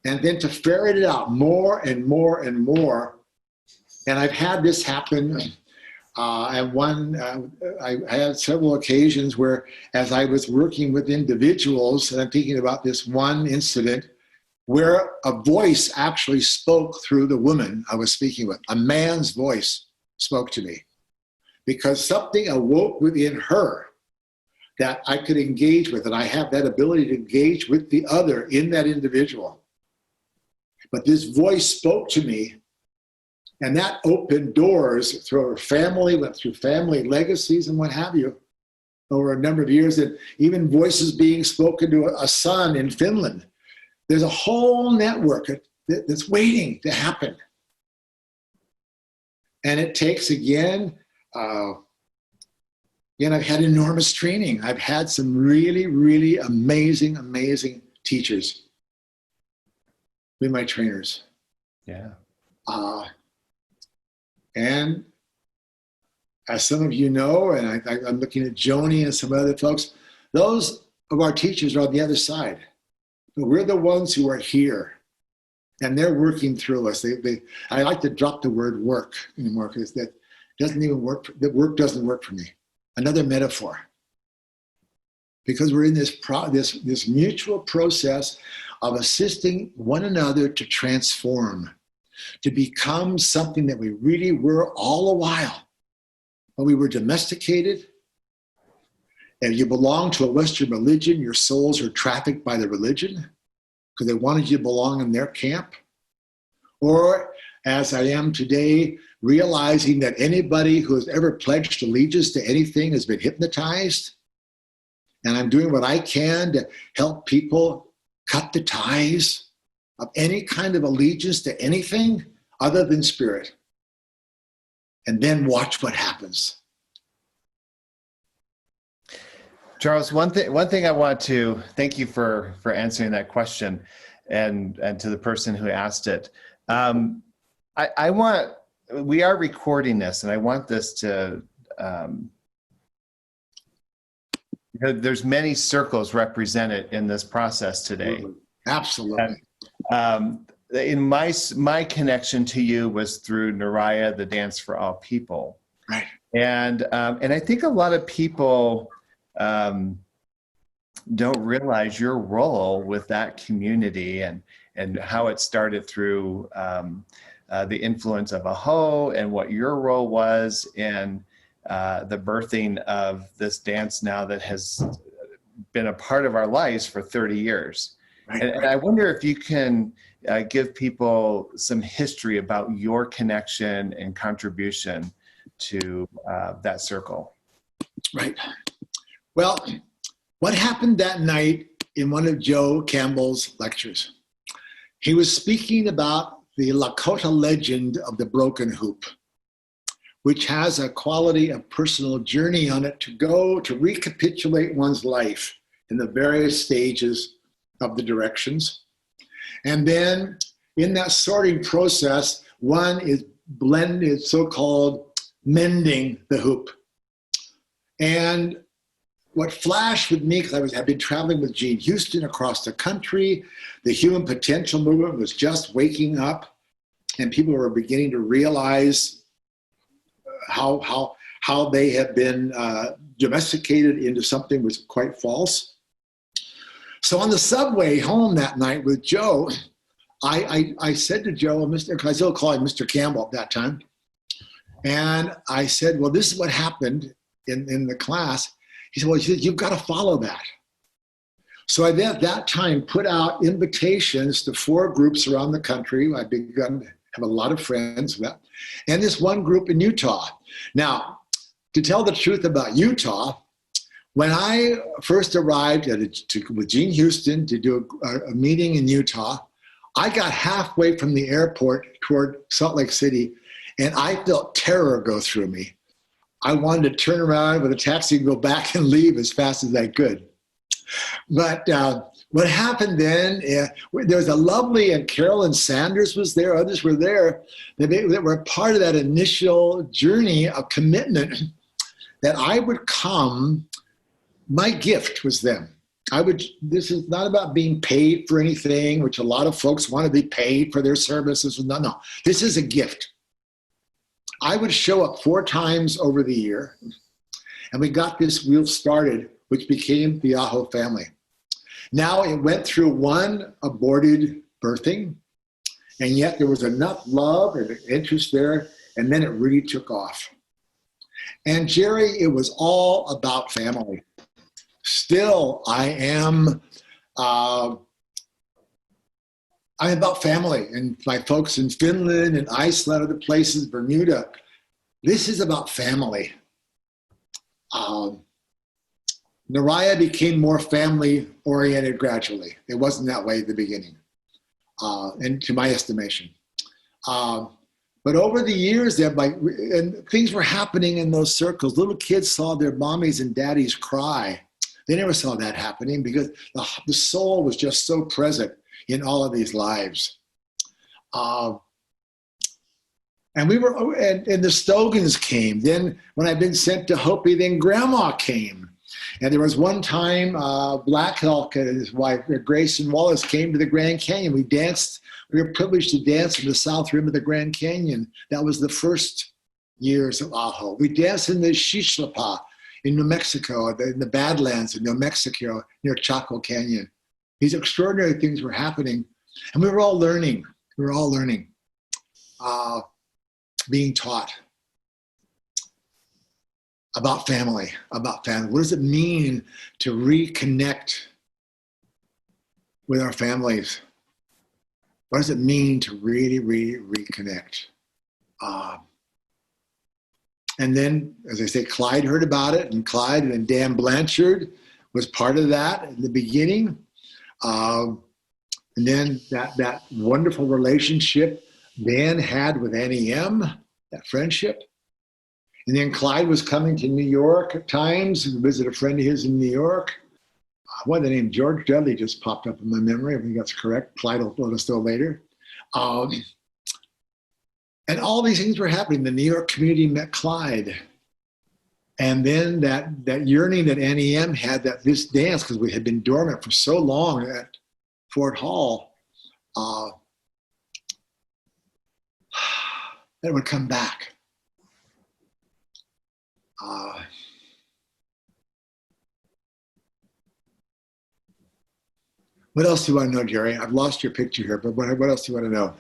and then to ferret it out more and more and more. And I've had this happen. I had several occasions where, as I was working with individuals, and I'm thinking about this one incident, where a voice actually spoke through the woman I was speaking with. A man's voice spoke to me, because something awoke within her that I could engage with, and I have that ability to engage with the other in that individual. But this voice spoke to me, and that opened doors through her family, went through family legacies and what have you over a number of years, and even voices being spoken to a son in Finland. There's a whole network that's waiting to happen. And it takes, again, I've had enormous training. I've had some really, really amazing, amazing teachers with my trainers. Yeah. And as some of you know, and I'm looking at Joni and some other folks, those of our teachers are on the other side. But we're the ones who are here, and they're working through us. I like to drop the word work anymore because that doesn't even work. That work doesn't work for me. Another metaphor. Because we're in this mutual process of assisting one another to transform, to become something that we really were all the while. But we were domesticated. If you belong to a Western religion, your souls are trafficked by the religion because they wanted you to belong in their camp. Or, as I am today, realizing that anybody who has ever pledged allegiance to anything has been hypnotized. And I'm doing what I can to help people cut the ties of any kind of allegiance to anything other than spirit. And then watch what happens. Charles, one thing I want to thank you for answering that question, and to the person who asked it. We are recording this, and I want this to. There's many circles represented in this process today. Absolutely. And, in my connection to you was through Naraya, the Dance for All People. Right. And I think a lot of people don't realize your role with that community and how it started through the influence of Aho and what your role was in the birthing of this dance now that has been a part of our lives for 30 years. Right, and I wonder if you can give people some history about your connection and contribution to that circle. Right. Well, what happened that night in one of Joe Campbell's lectures? He was speaking about the Lakota legend of the broken hoop, which has a quality of personal journey on it to recapitulate one's life in the various stages of the directions. And then in that sorting process, one is blended, so-called mending the hoop. And what flashed with me, because I've been traveling with Gene Houston across the country, the human potential movement was just waking up, and people were beginning to realize how they have been domesticated into something was quite false. So on the subway home that night with Joe, I said to Joe, I still call him Mr. Campbell at that time, and I said, well, this is what happened in the class. He said, well, you've got to follow that. So I then at that time put out invitations to 4 groups around the country. I've begun to have a lot of friends with that. And this one group in Utah. Now, to tell the truth about Utah, when I first arrived with Gene Houston to do a meeting in Utah, I got halfway from the airport toward Salt Lake City, and I felt terror go through me. I wanted to turn around with a taxi and go back and leave as fast as I could. But what happened then, there was a lovely, and Carolyn Sanders was there, others were there, that were part of that initial journey of commitment that I would come. My gift was them. This is not about being paid for anything, which a lot of folks want to be paid for their services. No, this is a gift. I would show up 4 times over the year, and we got this wheel started, which became the Aho family. Now it went through 1 aborted birthing, and yet there was enough love and interest there, and then it really took off. And Jerry, it was all about family. Still, I am about family, and my folks in Finland and Iceland, other places, Bermuda. This is about family. Naraya became more family-oriented gradually. It wasn't that way at the beginning, and to my estimation. But over the years, and things were happening in those circles. Little kids saw their mommies and daddies cry. They never saw that happening because the soul was just so present in all of these lives. And and the Stogans came. Then when I'd been sent to Hopi, then Grandma came. And there was one time Black Elk and his wife, Grayson Wallace, came to the Grand Canyon. We danced. We were privileged to dance in the south rim of the Grand Canyon. That was the first years of Aho. We danced in the Xixlapa in New Mexico, in the Badlands in New Mexico, near Chaco Canyon. These extraordinary things were happening. And we were all learning. We were all learning, being taught about family, about family. What does it mean to reconnect with our families? What does it mean to really, really reconnect? And then, as I say, Clyde heard about it, and Clyde and Dan Blanchard was part of that in the beginning. And then that wonderful relationship Dan had with Annie M., that friendship. And then Clyde was coming to New York at times and visit a friend of his in New York. What the name? George Dudley just popped up in my memory. I think that's correct. Clyde will let us know later. And all these things were happening. The New York community met Clyde. And then that yearning that Annie M. had, that this dance, because we had been dormant for so long at Fort Hall, that would come back. What else do you want to know, Jerry? I've lost your picture here, but what else do you want to know?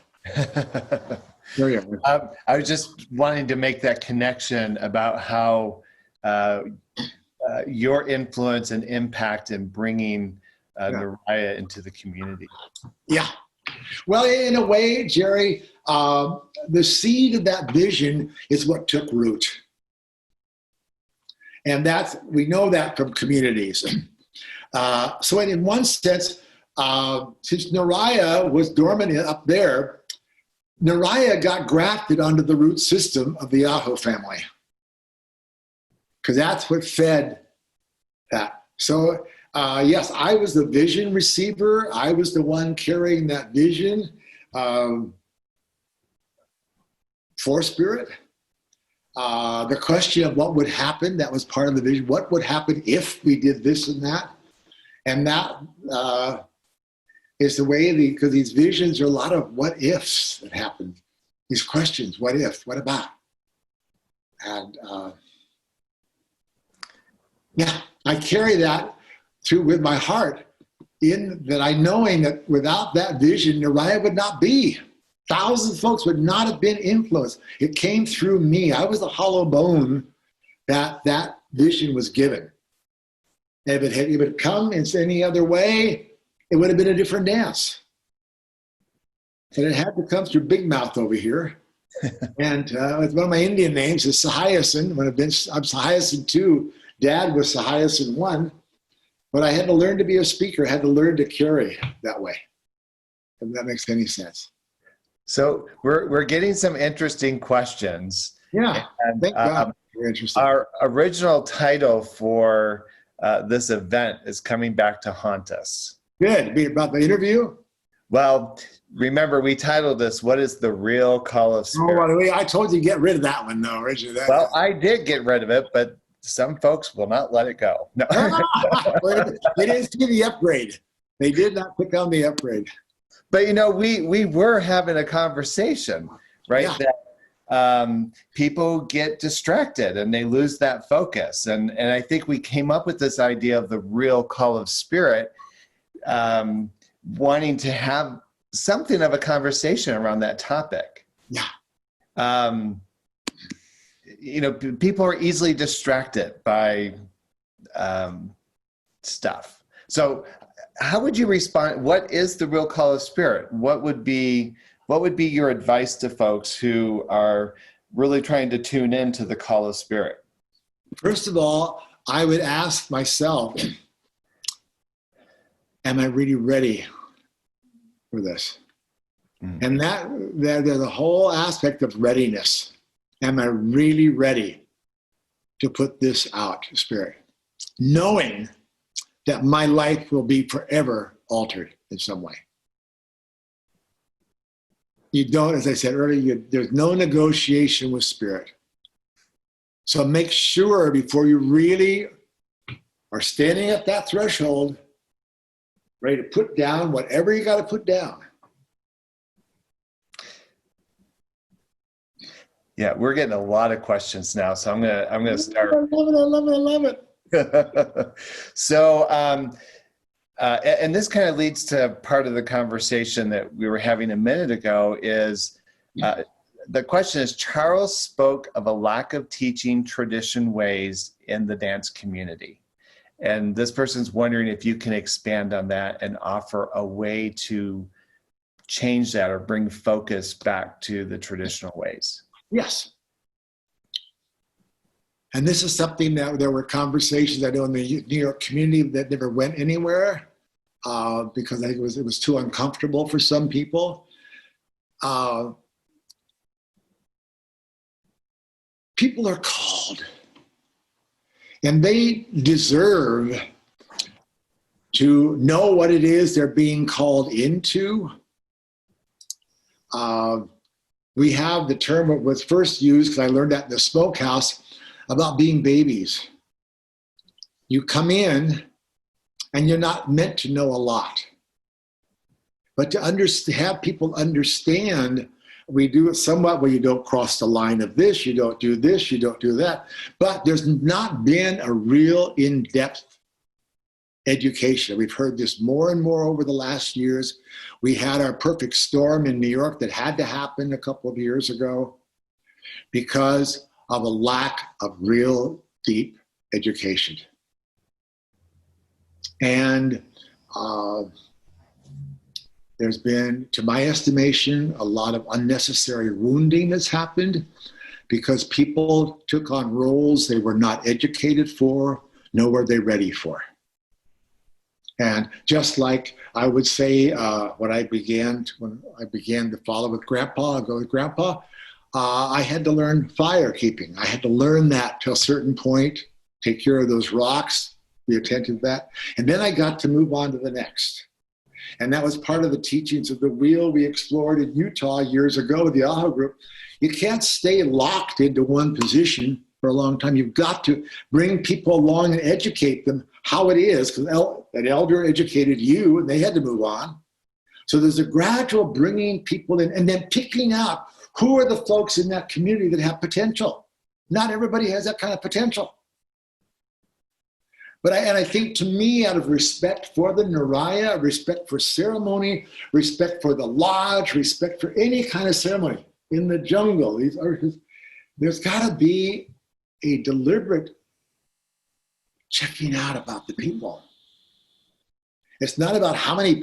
There you go. I was just wanting to make that connection about how your influence and impact in bringing Naraya into the community. Yeah. Well, in a way, Jerry, the seed of that vision is what took root. And we know that from communities. So in one sense, since Naraya was dormant up there, Naraya got grafted onto the root system of the Aho family, because that's what fed that. So yes, I was the vision receiver. I was the one carrying that vision for spirit. The question of what would happen, that was part of the vision. What would happen if we did this and that? And that is the way, because these visions are a lot of what ifs that happen. These questions, what if, what about? And yeah, I carry that through with my heart, in that I knowing that without that vision, Naraya would not be. Thousands of folks would not have been influenced. It came through me. I was the hollow bone that vision was given. And if it had come in any other way, it would have been a different dance. And it had to come through Big Mouth over here. And one of my Indian names is Sahayasan. I'm Sahayasan 2. Dad was Sahayasan 1. But I had to learn to be a speaker. I had to learn to carry that way. If that makes any sense. So we're getting some interesting questions. Yeah, and, thank God. Very interesting. Our original title for this event is Coming Back to Haunt Us. Good. Be about the interview? Well, remember we titled this, What is the Real Call of Spirit? Oh, by the way, I told you to get rid of that one, though, originally. Well, I did get rid of it, but some folks will not let it go. No. They didn't see the upgrade. They did not pick on the upgrade. But, we were having a conversation, right? Yeah. That people get distracted and they lose that focus. And I think we came up with this idea of the real call of spirit, wanting to have something of a conversation around that topic. Yeah. People are easily distracted by stuff. So how would you respond? What is the real call of spirit? What would be your advice to folks who are really trying to tune into the call of spirit? First of all, I would ask myself, am I really ready for this? Mm-hmm. And there's a whole aspect of readiness. Am I really ready to put this out, Spirit? Knowing that my life will be forever altered in some way. You don't, as I said earlier, there's no negotiation with spirit. So make sure before you really are standing at that threshold, ready to put down whatever you got to put down. Yeah, we're getting a lot of questions now, so I'm gonna start. I love it. So, and this kind of leads to part of the conversation that we were having a minute ago. Is the question is, Charles spoke of a lack of teaching tradition ways in the dance community, and this person's wondering if you can expand on that and offer a way to change that or bring focus back to the traditional ways. Yes. And this is something that there were conversations I know in the New York community that never went anywhere because I think it was too uncomfortable for some people. People are called, and they deserve to know what it is they're being called into. We have the term that was first used, because I learned that in the smokehouse, about being babies. You come in and you're not meant to know a lot. But to have people understand, we do it somewhat where you don't cross the line of this, you don't do this, you don't do that. But there's not been a real in-depth education. We've heard this more and more over the last years. We had our perfect storm in New York that had to happen a couple of years ago because of a lack of real deep education. And there's been, to my estimation, a lot of unnecessary wounding that's happened because people took on roles they were not educated for, nor were they ready for. And just like I would say when I began to follow with Grandpa, go with Grandpa, I had to learn fire keeping. I had to learn that to a certain point, take care of those rocks, be attentive to that. And then I got to move on to the next. And that was part of the teachings of the wheel we explored in Utah years ago with the AHA group. You can't stay locked into one position for a long time. You've got to bring people along and educate them how it is, because an elder educated you and they had to move on. So there's a gradual bringing people in and then picking out who are the folks in that community that have potential. Not everybody has that kind of potential. But I think, to me, out of respect for the Naraya, respect for ceremony, respect for the lodge, respect for any kind of ceremony in the jungle, there's got to be a deliberate checking out about the people. It's not about how many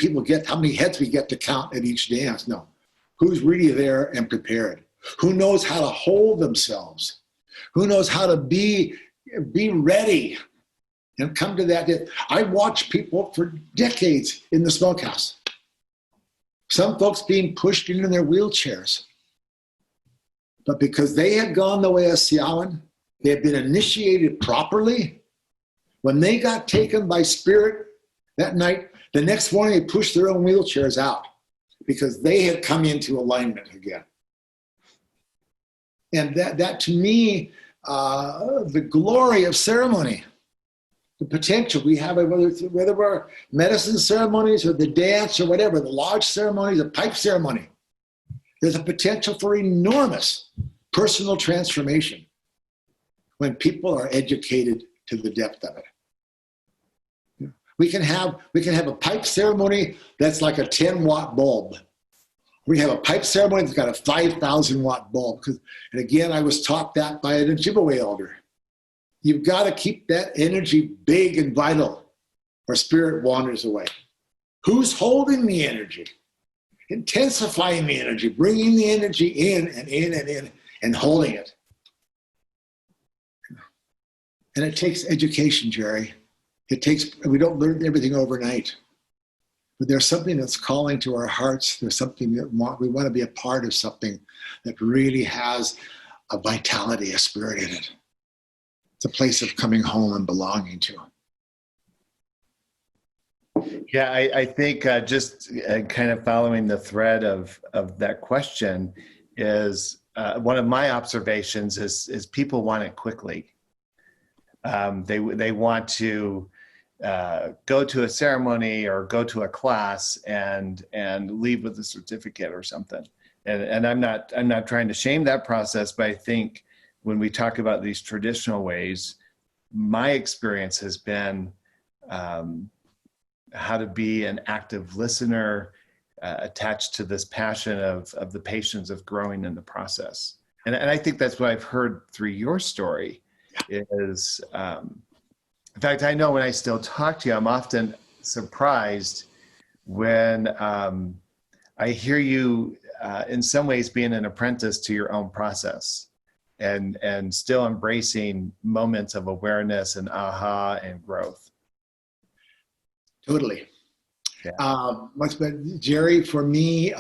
heads we get to count at each dance. No. Who's really there and prepared? Who knows how to hold themselves? Who knows how to be ready and come to that? I watched people for decades in the smokehouse. Some folks being pushed into their wheelchairs. But because they had gone the way of Siawan, they had been initiated properly. When they got taken by spirit that night, the next morning they pushed their own wheelchairs out because they had come into alignment again. And that to me, the glory of ceremony, the potential we have, whether we're medicine ceremonies or the dance or whatever, the lodge ceremonies, the pipe ceremony, there's a potential for enormous personal transformation when people are educated to the depth of it. We can have a pipe ceremony that's like a 10-watt bulb. We have a pipe ceremony that's got a 5,000-watt bulb. And again, I was taught that by an Ojibwe elder. You've got to keep that energy big and vital, or spirit wanders away. Who's holding the energy? Intensifying the energy, bringing the energy in and in and in, and holding it. And it takes education, Jerry. We don't learn everything overnight. But there's something that's calling to our hearts. There's something that we want to be a part of, something that really has a vitality, a spirit in it. It's a place of coming home and belonging to. Yeah, I think just kind of following the thread of that question is one of my observations is people want it quickly. They want to go to a ceremony or go to a class and leave with a certificate or something. And I'm not trying to shame that process, but I think when we talk about these traditional ways, my experience has been how to be an active listener attached to this passion of the patience of growing in the process. And I think that's what I've heard through your story is, in fact, I know when I still talk to you, I'm often surprised when I hear you in some ways being an apprentice to your own process and still embracing moments of awareness and aha and growth. Totally. Yeah. Jerry, for me,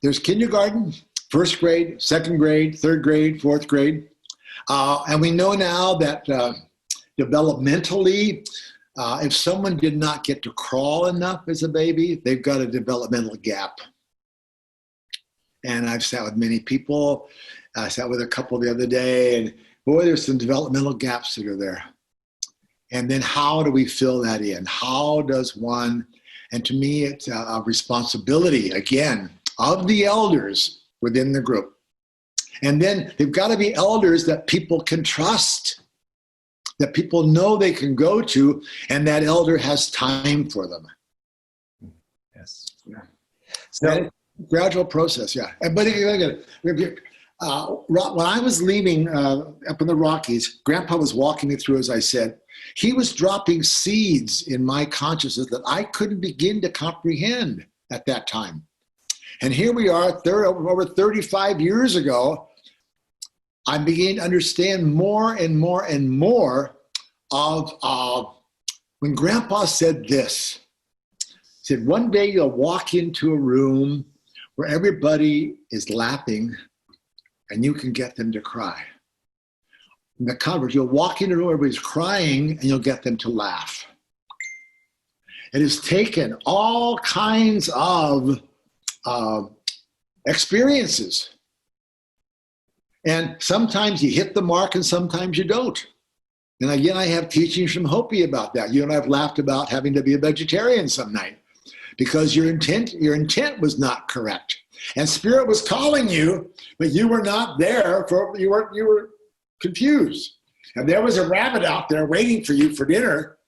there's kindergarten, first grade, second grade, third grade, fourth grade. And we know now that developmentally, if someone did not get to crawl enough as a baby, they've got a developmental gap. And I've sat with many people. I sat with a couple the other day, and boy, there's some developmental gaps that are there. And then how do we fill that in? How does one, and to me, it's a responsibility, again, of the elders within the group. And then they've got to be elders that people can trust, that people know they can go to, and that elder has time for them. Yes. Yeah. So Gradual process, yeah. But again, when I was leaving up in the Rockies, Grandpa was walking me through, as I said. He was dropping seeds in my consciousness that I couldn't begin to comprehend at that time. And here we are, over 35 years ago, I'm beginning to understand more and more and more of when Grandpa said this. He said, one day you'll walk into a room where everybody is laughing and you can get them to cry. In the converse, you'll walk into a room where everybody's crying and you'll get them to laugh. It has taken all kinds of experiences. And sometimes you hit the mark and sometimes you don't. And again, I have teachings from Hopi about that. You and I have laughed about having to be a vegetarian some night because your intent was not correct. And Spirit was calling you, but you were not there. You were confused. And there was a rabbit out there waiting for you for dinner,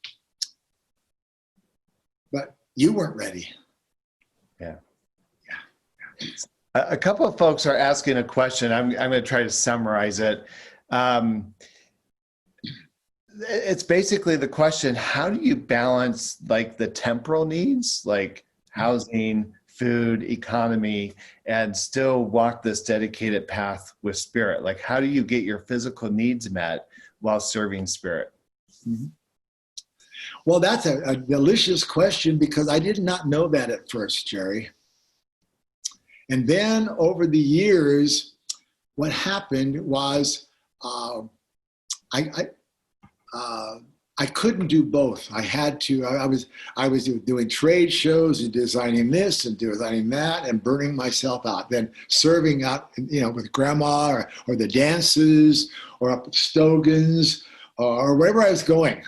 but you weren't ready. Yeah. A couple of folks are asking a question. I'm going to try to summarize it. It's basically the question, how do you balance like the temporal needs, like housing, food, economy, and still walk this dedicated path with Spirit? Like, how do you get your physical needs met while serving Spirit? Mm-hmm. Well, that's a delicious question because I did not know that at first, Jerry. And then over the years, what happened was I couldn't do both. I had to. I was doing trade shows and designing this and designing that and burning myself out. Then serving out, with Grandma or the dances or up at Stogan's or wherever I was going.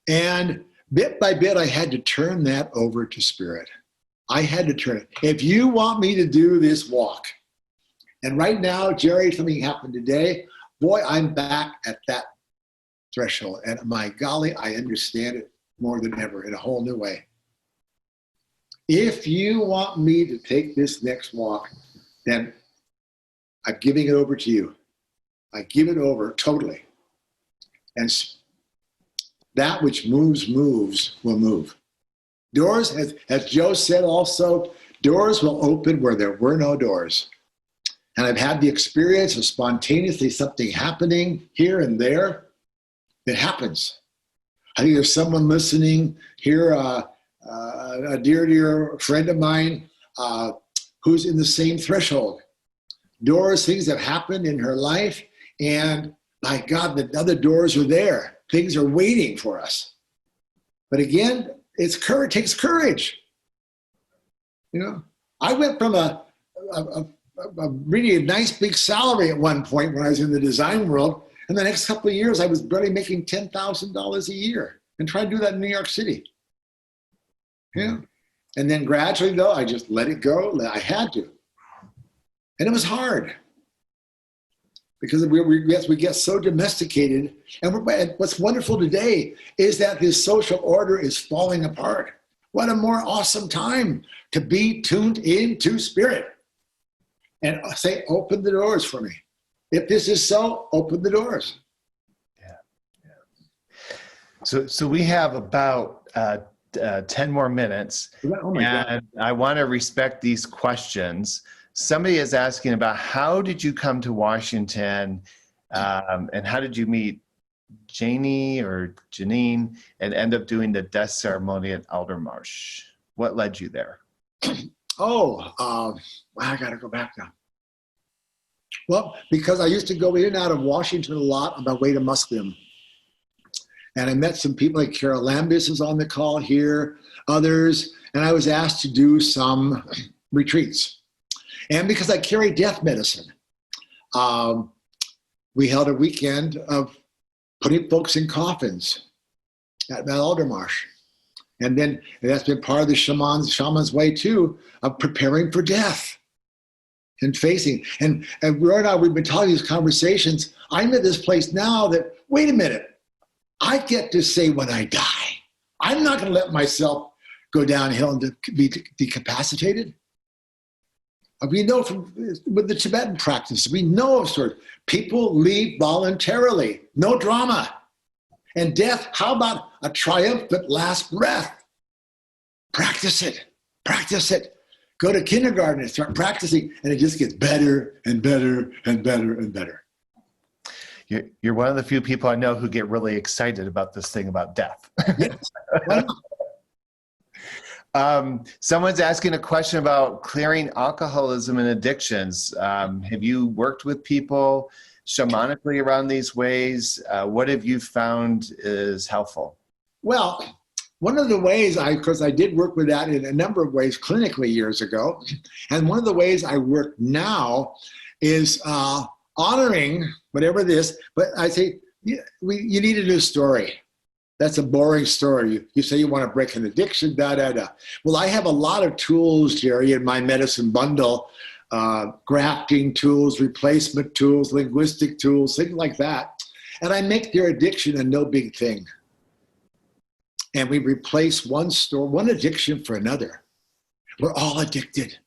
And bit by bit, I had to turn that over to Spirit. I had to turn it. If you want me to do this walk, and right now, Jerry, something happened today. Boy, I'm back at that threshold. And my golly, I understand it more than ever in a whole new way. If you want me to take this next walk, then I'm giving it over to you. I give it over totally. And that which moves will move. Doors, as Joe said also, doors will open where there were no doors. And I've had the experience of spontaneously something happening here and there. It happens. I think there's someone listening here, a dear friend of mine who's in the same threshold. Doors, things have happened in her life, and my God, the other doors are there. Things are waiting for us. But again, it's courage, takes courage. You know, I went from a really nice big salary at one point when I was in the design world. And the next couple of years, I was barely making $10,000 a year and trying to do that in New York City. Yeah. And then gradually, though, I just let it go. I had to. And it was hard because we get so domesticated. And what's wonderful today is that this social order is falling apart. What a more awesome time to be tuned into spirit and say, open the doors for me. If this is so, open the doors. Yeah. So we have about 10 more minutes. Oh my God. And I want to respect these questions. Somebody is asking about how did you come to Washington and how did you meet Janie or Janine and end up doing the death ceremony at Aldermarsh? What led you there? I got to go back now. Well, because I used to go in and out of Washington a lot on my way to Musqueam. And I met some people like Carol Lambis was on the call here, others, and I was asked to do some retreats. And because I carry death medicine, we held a weekend of putting folks in coffins at Aldermarsh. And then that's been part of the shaman's way too, of preparing for death and facing. And right now we've been talking these conversations. I'm at this place now that, wait a minute, I get to say when I die. I'm not going to let myself go downhill and be decapacitated. We know with the Tibetan practice, we know of sort of people leave voluntarily, no drama. And death, how about a triumphant last breath? Practice it, practice it. Go to kindergarten and start practicing, and it just gets better and better and better and better. You're one of the few people I know who get really excited about this thing about death. Yes. Someone's asking a question about clearing alcoholism and addictions. Have you worked with people shamanically around these ways? What have you found is helpful? Well, one of the ways because I did work with that in a number of ways clinically years ago. And one of the ways I work now is honoring whatever it is, but I say, you need a new story. That's a boring story. You say you want to break an addiction, Well, I have a lot of tools, Jerry, in my medicine bundle, grafting tools, replacement tools, linguistic tools, things like that. And I make their addiction a no big thing. And we replace one addiction for another. We're all addicted.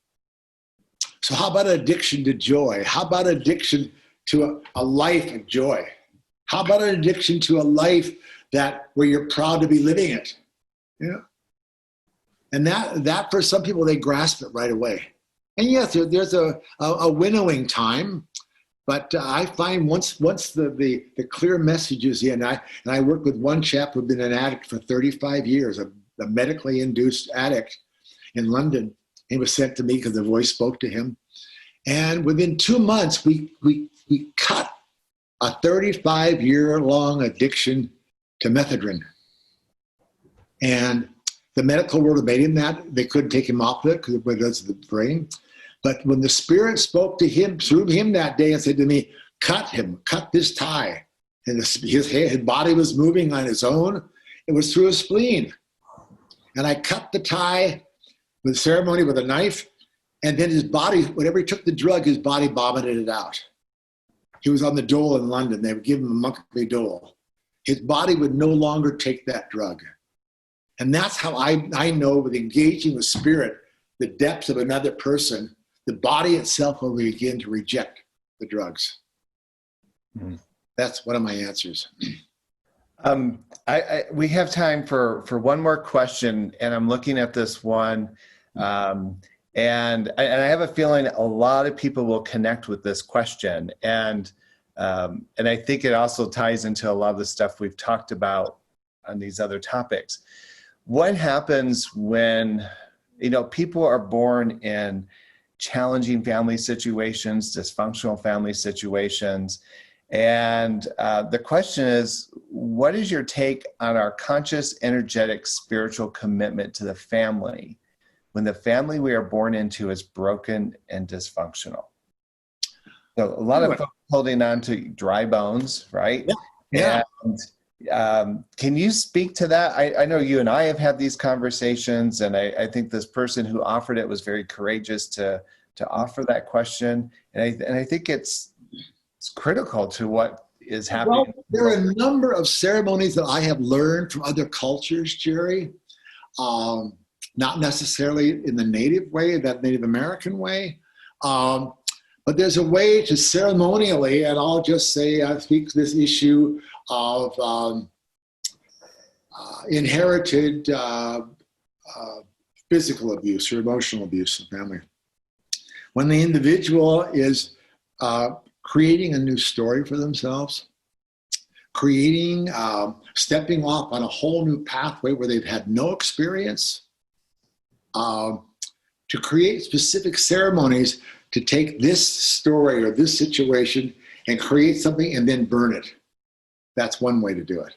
So how about addiction to joy? How about addiction to a life of joy? How about an addiction to a life where you're proud to be living it? You know? And that for some people, they grasp it right away. And yes, there's a winnowing time, but I find once the clear message is in, I work with one chap who'd been an addict for 35 years, a medically induced addict in London. He was sent to me because the voice spoke to him. And within 2 months, we cut a 35-year-long addiction to methadone. And the medical world made him that. They couldn't take him off it because it does the brain. But when the Spirit spoke to him, through him that day and said to me, cut this tie. And his body was moving on its own. It was through his spleen. And I cut the tie with ceremony with a knife. And then his body, whenever he took the drug, his body vomited it out. He was on the dole in London. They would give him a monthly dole. His body would no longer take that drug. And that's how I know with engaging with spirit, the depths of another person, the body itself will begin to reject the drugs. Mm. That's one of my answers. We have time for one more question, and I'm looking at this one. And I have a feeling a lot of people will connect with this question. And I think it also ties into a lot of the stuff we've talked about on these other topics. What happens when, people are born in challenging family situations, dysfunctional family situations, And the question is, what is your take on our conscious, energetic, spiritual commitment to the family when the family we are born into is broken and dysfunctional? So a lot of folks holding on to dry bones, right? Yeah. And can you speak to that? I know you and I have had these conversations, and I think this person who offered it was very courageous to offer that question. And I think it's critical to what is happening. Well, there are a number of ceremonies that I have learned from other cultures, Jerry. Not necessarily in the native way, that Native American way. But there's a way to ceremonially, and I'll just say, I speak to this issue of inherited physical abuse or emotional abuse in family. When the individual is creating a new story for themselves, creating, stepping off on a whole new pathway where they've had no experience, to create specific ceremonies to take this story or this situation and create something and then burn it. That's one way to do it.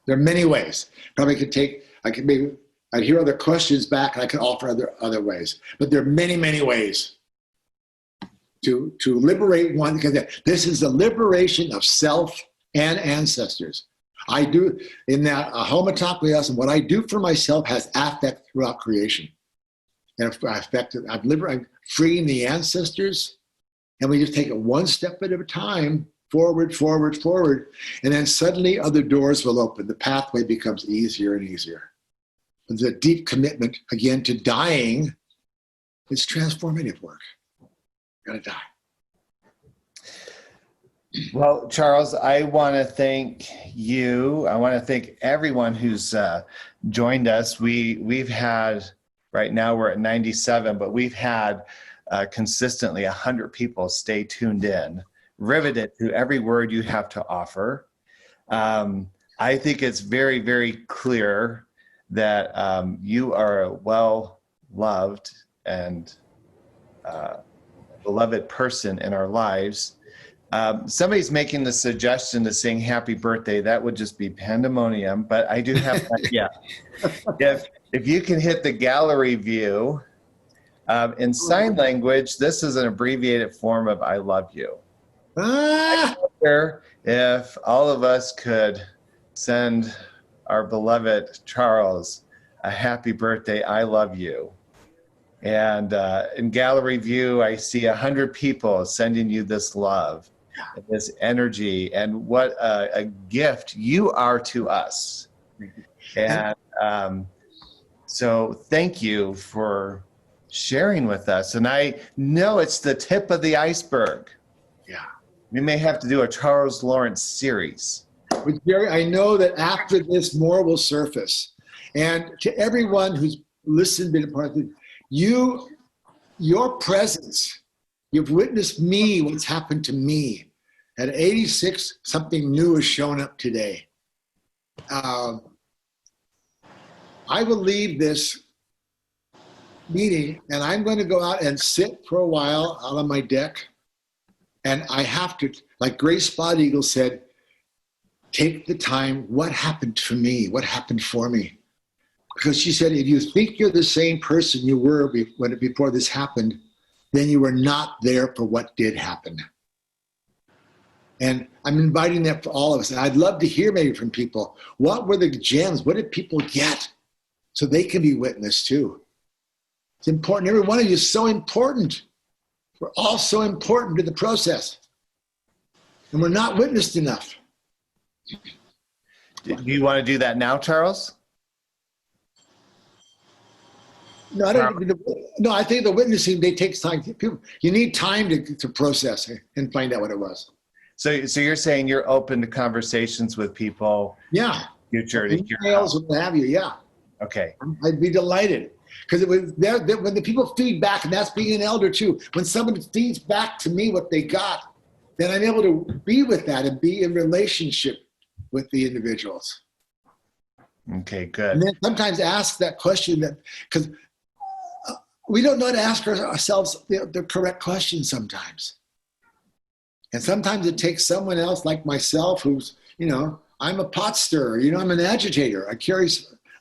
There are many ways. Probably I'd hear other questions back and I could offer other ways. But there are many, many ways to liberate one, because this is the liberation of self and ancestors. I do, in that homotaklias, and what I do for myself has affect throughout creation. And I'm freeing the ancestors, and we just take it one step at a time, forward, forward, forward, and then suddenly other doors will open. The pathway becomes easier and easier. There's a deep commitment, again, to dying. It's transformative work. Gotta die. Well, Charles, I want to thank you. I want to thank everyone who's joined us. We've had, right now we're at 97, but we've had consistently 100 people stay tuned in, riveted to every word you have to offer. I think it's very, very clear that you are a well-loved and beloved person in our lives. Somebody's making the suggestion to sing happy birthday. That would just be pandemonium, but I do have that. Yeah. If you can hit the gallery view, in sign language, this is an abbreviated form of I love you. I wonder if all of us could send our beloved Charles a happy birthday, I love you. And in gallery view, I see 100 people sending you this love, this energy, and what a gift you are to us. And so thank you for sharing with us. And I know it's the tip of the iceberg. Yeah. We may have to do a Charles Lawrence series. But Jerry, I know that after this, more will surface. And to everyone who's listened, been a part of it, your presence, you've witnessed me, what's happened to me. At 86, something new has shown up today. I will leave this meeting and I'm going to go out and sit for a while out on my deck. And I have to, like Grace Spot Eagle said, take the time, what happened to me? What happened for me? Because she said, if you think you're the same person you were before this happened, then you were not there for what did happen. And I'm inviting that for all of us. And I'd love to hear maybe from people, what were the gems? What did people get? So they can be witnessed too. It's important. Every one of you is so important. We're all so important to the process. And we're not witnessed enough. Do you want to do that now, Charles? No, I think the witnessing, they take time. You need time to process it and find out what it was. So you're saying you're open to conversations with people? Yeah. Future. Emails and what have you, yeah. Okay. I'd be delighted. Because when the people feed back, and that's being an elder too, when someone feeds back to me what they got, then I'm able to be with that and be in relationship with the individuals. Okay, good. And then sometimes ask that question, because we don't know how to ask ourselves the correct question sometimes. And sometimes it takes someone else like myself who's, I'm a pot stirrer, I'm an agitator. I carry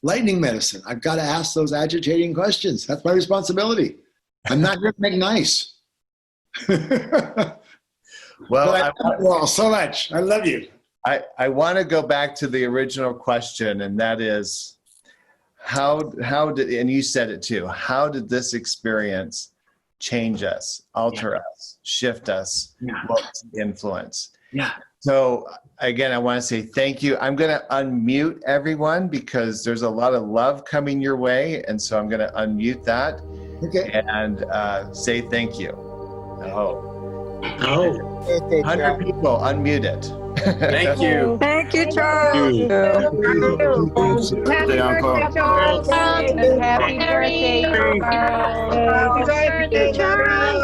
lightning medicine. I've got to ask those agitating questions. That's my responsibility. I'm not here to make nice. Well, I love you all so much. I love you. I want to go back to the original question, and that is, how did, and you said it too, how did this experience change us, alter us, shift us? Yeah. What was the influence? Yeah. So again, I want to say thank you. I'm going to unmute everyone because there's a lot of love coming your way. And so I'm going to unmute that Okay. and say thank you. Oh, Oh. 100 people unmuted. Thank you. Thank you, Charles. Birthday, Uncle. Happy birthday, Charles. Happy birthday, Charles.